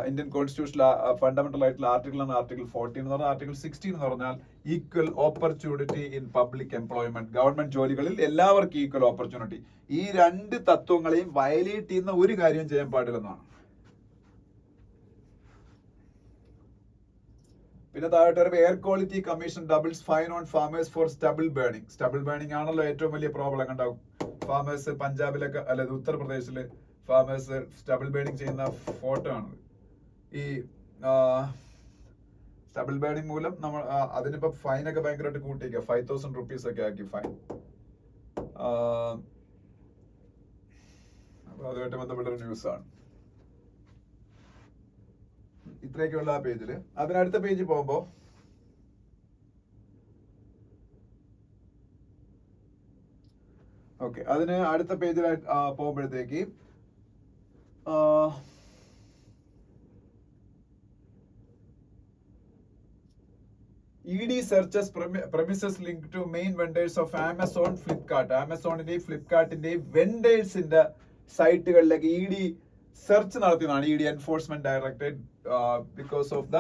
[SPEAKER 1] ഇന്ത്യൻ കോൺസ്റ്റിറ്റ്യൂഷനിലെ ഫണ്ടമെന്റൽ ആയിട്ടുള്ള ആർട്ടിക്കിളാണ് ആർട്ടിക്കിൾ 14 എന്ന് പറഞ്ഞാൽ. ആർട്ടിക്കിൾ 16 എന്ന് പറഞ്ഞാൽ equal opportunity in public employment. Government ജോലികളിൽ എല്ലാവർക്കും ഈക്വൽ ഓപ്പർച്യൂണിറ്റി. ഈ 2 തത്വങ്ങളെയും വയലേറ്റ് ചെയ്യുന്ന ഒരു കാര്യം ചെയ്യാൻ പാടില്ലെന്നാണ്. പിന്നെ താഴോട്ട് വരുമ്പോൾ air quality commission doubles fine on farmers for stubble burning. Stubble burning ആണല്ലോ ഏറ്റവും വലിയ പ്രോബ്ലം ഉണ്ടാവും. ഫാമേഴ്സ് പഞ്ചാബിലൊക്കെ അല്ലാതെ ഉത്തർപ്രദേശില് ഫാമേഴ്സ് സ്റ്റബിൾ ബേണിംഗ് ചെയ്യുന്ന ഫോട്ടോ ആണ്. ഈ സ്റ്റബിൾ ബേണിംഗ് മൂലം നമ്മൾ അതിനിപ്പോ ഫൈനൊക്കെ ഭയങ്കരമായിട്ട് കൂട്ടിക്കുക. 5,000 rupees ഒക്കെ ആക്കി ഫൈൻ. അപ്പൊ അതുമായിട്ട് ബന്ധപ്പെട്ട ഒരു ന്യൂസ് ആണ്. ഇത്രയൊക്കെയുള്ള ആ പേജില്. അതിനടുത്ത പേജിൽ പോകുമ്പോ ഓക്കെ, അതിന് അടുത്ത പേജിലായിട്ട് പോകുമ്പോഴത്തേക്ക് ED searches premises linked to main vendors of Amazon, Flipkart. ആമസോണിന്റെയും ഫ്ലിപ്കാർട്ടിന്റെയും വെൻഡേഴ്സിന്റെ സൈറ്റുകളിലേക്ക് ED സെർച്ച് നടത്തിയതാണ്. ED enforcement directorate because of the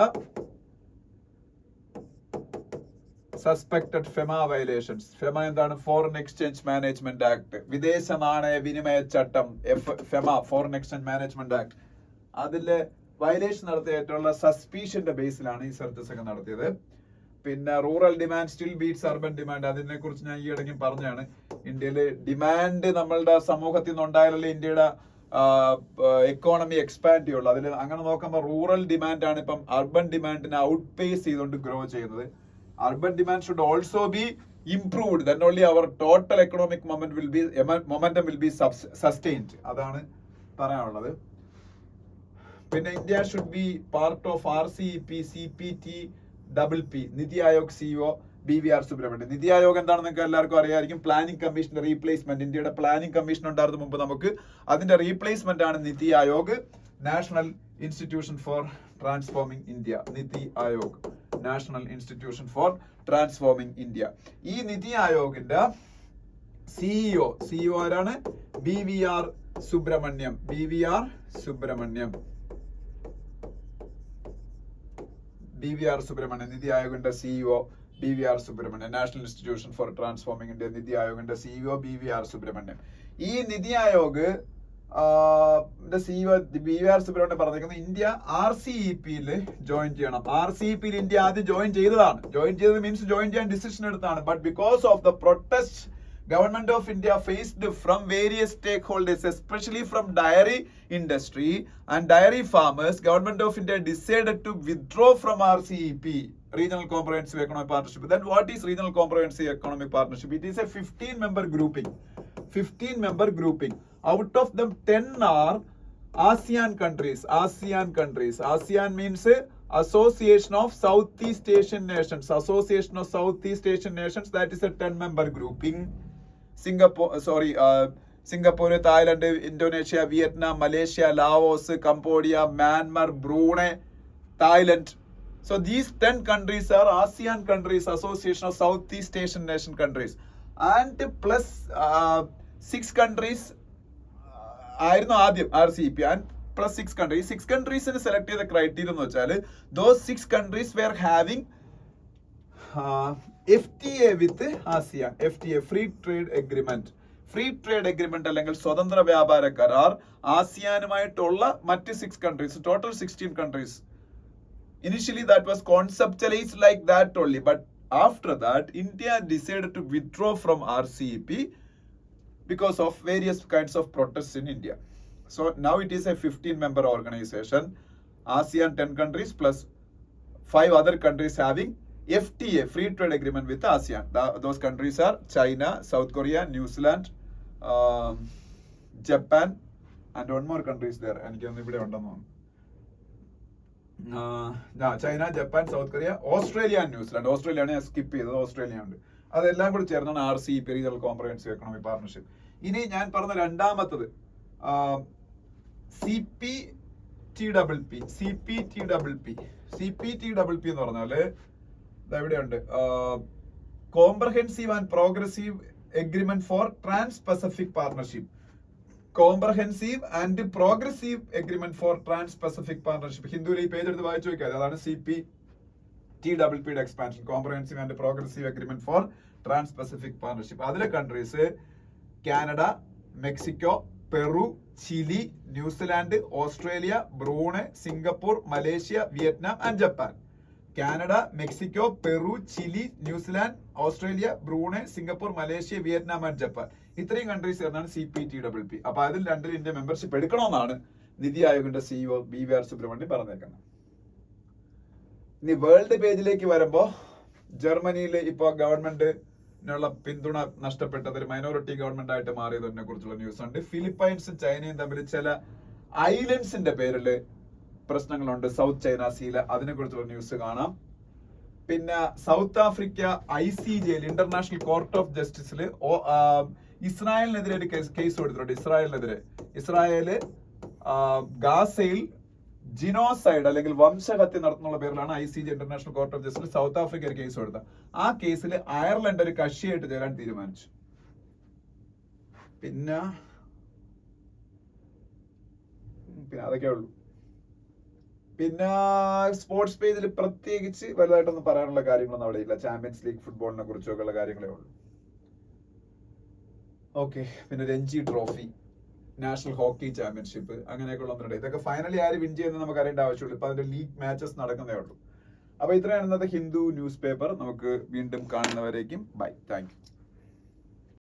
[SPEAKER 1] suspected FEMA violations. FEMA എന്താണ്? ഫോറിൻ എക്സ്ചേഞ്ച് മാനേജ്മെന്റ് ആക്ട്, വിദേശ നാണയ വിനിമയ ചട്ടം. FEMA, foreign exchange management act. അതില് വയലേഷൻ നടത്തിയിട്ടുള്ള സസ്പീഷന്റെ ബേസിലാണ് ഈ സെർച്ചസ് ഒക്കെ നടത്തിയത്. പിന്നെ rural demand still beats urban demand. അതിനെ കുറിച്ച് ഞാൻ ഈ ഇടയ്ക്ക് പറഞ്ഞാണ്. ഇന്ത്യയില് ഡിമാൻഡ് നമ്മളുടെ സമൂഹത്തിൽ നിന്ന് ഉണ്ടായാലല്ലേ ഇന്ത്യയുടെ എക്കോണമി എക്സ്പാൻഡ് ചെയ്യുള്ളൂ. അതിൽ അങ്ങനെ നോക്കുമ്പോൾ റൂറൽ ഡിമാൻഡ് ആണ് ഇപ്പം അർബൻ ഡിമാൻഡിനെ ഔട്ട് പേസ് ചെയ്തുകൊണ്ട് ഗ്രോ ചെയ്യുന്നത്. Urban demand should also be improved. Then only our total economic momentum will be sustained. അതാണ് പറയാനുള്ളത്. പിന്നെ India should be part of RCEP, CPT, PP. NITI Aayog CEO BVR Subrahmanyam. NITI Aayog എന്താണെന്ന് നിങ്ങൾക്ക് എല്ലാവർക്കും അറിയാമായിരിക്കും. പ്ലാനിംഗ് കമ്മീഷന്റെ റീപ്ലേസ്മെന്റ്. ഇന്ത്യയുടെ പ്ലാനിംഗ് കമ്മീഷൻ ഉണ്ടായിരുന്ന മുമ്പ് നമുക്ക് അതിന്റെ റീപ്ലേസ്മെന്റ് ആണ് NITI Aayog. National institution for transforming India. NITI Aayog, national institution for transforming India. ഈ നിതി ആയോഗിന്റെ സിഇഒ ആരാണ്? BVR സുബ്രഹ്മണ്യം. BVR സുബ്രഹ്മണ്യം. നിതി ആയോഗിന്റെ CEO BVR Subrahmanyam. National institution for transforming India. NITI ആയോഗിന്റെ സിഇഒ BVR സുബ്രഹ്മണ്യം. ഈ നിതി ആയോഗ് CEO BVR സുബ്രഹ്മണ്യം പറഞ്ഞിരിക്കുന്നത് ഇന്ത്യ RCEP-യിൽ ജോയിൻ ചെയ്യണം. RCEP-ൽ ഇന്ത്യ ആദ്യം ജോയിൻ ചെയ്തതാണ്. ജോയിൻ ചെയ്തത് മീൻസ് ജോയിൻ ചെയ്യാൻ ഡിസിഷൻ എടുത്താണ്. But because of the protest Government of India faced from various stakeholders, especially from dairy industry and dairy farmers, Government of India decided to withdraw from RCEP, Regional Comprehensive Economic Partnership. Then what is Regional Comprehensive Economic Partnership? It is a 15-member grouping. 15-member grouping. Out of them, 10 are ASEAN countries. ASEAN countries. ASEAN means Association of Southeast Asian Nations. Association of Southeast Asian Nations. That is a 10-member grouping. Singapore, Thailand, Indonesia, Vietnam, Malaysia, Laos, Cambodia, Myanmar, Brunei, Thailand. So these 10 countries are ASEAN countries, Association of Southeast Asian Nation countries. And plus 6 countries ആയിരുന്നു ആദ്യം RCEP and plus 6 countries. 6 countries select ചെയ്ത criteria എന്ന് വെച്ചാൽ those 6 countries were having FTA with ASEAN. FTA, Free Trade Agreement. Free Trade Agreement അല്ലെങ്കിൽ സ്വതന്ത്ര വ്യാപാര കരാർ ആസിയാനുമായിട്ടുള്ള മറ്റ് 6 countries, total 16 countries. Initially that was conceptualized like that only, but after that India decided to withdraw from RCEP because of various kinds of protests in India. So now it is a 15-member organization. ASEAN 10 countries plus 5 other countries having FTA, Free Trade Agreement with ASEAN. Those countries are China, South Korea, New Zealand, Japan, and one more country is there. China, Japan, South Korea, Australia and New Zealand. Australia I skip ചെയ്തത് Australia ഉണ്ട്. അതെല്ലാം കൂടി ചേർന്നാണ് RCEP, Regional Comprehensive Economic Partnership. ഇനി ഞാൻ പറഞ്ഞ രണ്ടാമത്തത് CPTPP. CPTPP എന്ന് പറഞ്ഞാൽ ഇവിടെയുണ്ട് comprehensive and progressive agreement for trans Pacific partnership. Comprehensive and progressive agreement for trans Pacific partnership. ഹിന്ദുവിൽ ഈ പേജ് എടുത്ത് വായിച്ചു നോക്കിയാൽ അതാണ് CPTPPയുടെ expansion. Comprehensive and progressive agreement for trans Pacific partnership. അതിലെ countries Canada, Mexico, Peru, Chile, New Zealand, Australia, Brunei, Singapore, Malaysia, Vietnam and Japan. Canada, Mexico, Peru, Chile, New Zealand, Australia, Brunei, Singapore, Malaysia, Vietnam and Japan. ഇത്രയും countries ചേർന്നാണ് CPTPP. അപ്പൊ അതിൽ രണ്ടിൽ India membership എടുക്കണമെന്നാണ് നിതി ആയോഗിന്റെ CEO BVR Subrahmanyam പറഞ്ഞേക്കുന്നത്. ഇനി world പേജിലേക്ക് വരുമ്പോ ജർമ്മനിയിൽ ഇപ്പോ ഗവൺമെന്റിനുള്ള പിന്തുണ നഷ്ടപ്പെട്ടത് ഒരു മൈനോറിറ്റി ഗവൺമെന്റ് ആയിട്ട് മാറിയതിനെ കുറിച്ചുള്ള ന്യൂസ് ഉണ്ട്. ഫിലിപ്പൈൻസും ചൈനയും തമ്മിൽ ചില ഐലൻഡ്സിന്റെ പേരില് പ്രശ്നങ്ങളുണ്ട് സൗത്ത് ചൈന സീല്. അതിനെ കുറിച്ചുള്ള ന്യൂസ് കാണാം. പിന്നെ South Africa ICJ international court of ജസ്റ്റിസിൽ ഇസ്രായേലിനെതിരെ ഒരു കേസ് കൊടുത്തിട്ടുണ്ട്. ഇസ്രായേല് ഗാസയിൽ ജിനോസൈഡ് അല്ലെങ്കിൽ വംശഹത്യ നടത്തുന്നുള്ള പേരിലാണ് ICJ ഇന്റർനാഷണൽ കോർട്ട് ഓഫ് ജസ്റ്റിസിൽ സൗത്ത് ആഫ്രിക്ക ഒരു കേസ് കൊടുത്തത്. ആ കേസിൽ അയർലൻഡ് ഒരു കക്ഷിയായിട്ട് ചേരാൻ തീരുമാനിച്ചു. പിന്നെ അതൊക്കെ ഉള്ളൂ. പിന്നെ സ്പോർട്സ് പേജിൽ പ്രത്യേകിച്ച് വലുതായിട്ടൊന്നും പറയാനുള്ള കാര്യങ്ങളൊന്നും അവിടെ ഇല്ല. ചാമ്പ്യൻസ് ലീഗ് ഫുട്ബോളിനെ കുറിച്ചൊക്കെയുള്ള കാര്യങ്ങളേ ഉള്ളൂ. ഓക്കെ, പിന്നെ Ranji trophy, national hockey championship, അങ്ങനെയൊക്കെ ഉള്ള ഇതൊക്കെ ഫൈനലി ആര് വിൻ ചെയ്യുന്നത് നമുക്ക് അറിയേണ്ട ആവശ്യമുള്ളൂ. ഇപ്പൊ അതിന്റെ ലീഗ് മാച്ചസ് നടക്കുന്നേ ഉള്ളൂ. അപ്പൊ ഇത്രയാണ് ഇന്നത്തെ ഹിന്ദു ന്യൂസ് പേപ്പർ. നമുക്ക് വീണ്ടും കാണുന്നവരേക്കും ബൈ. Thank you.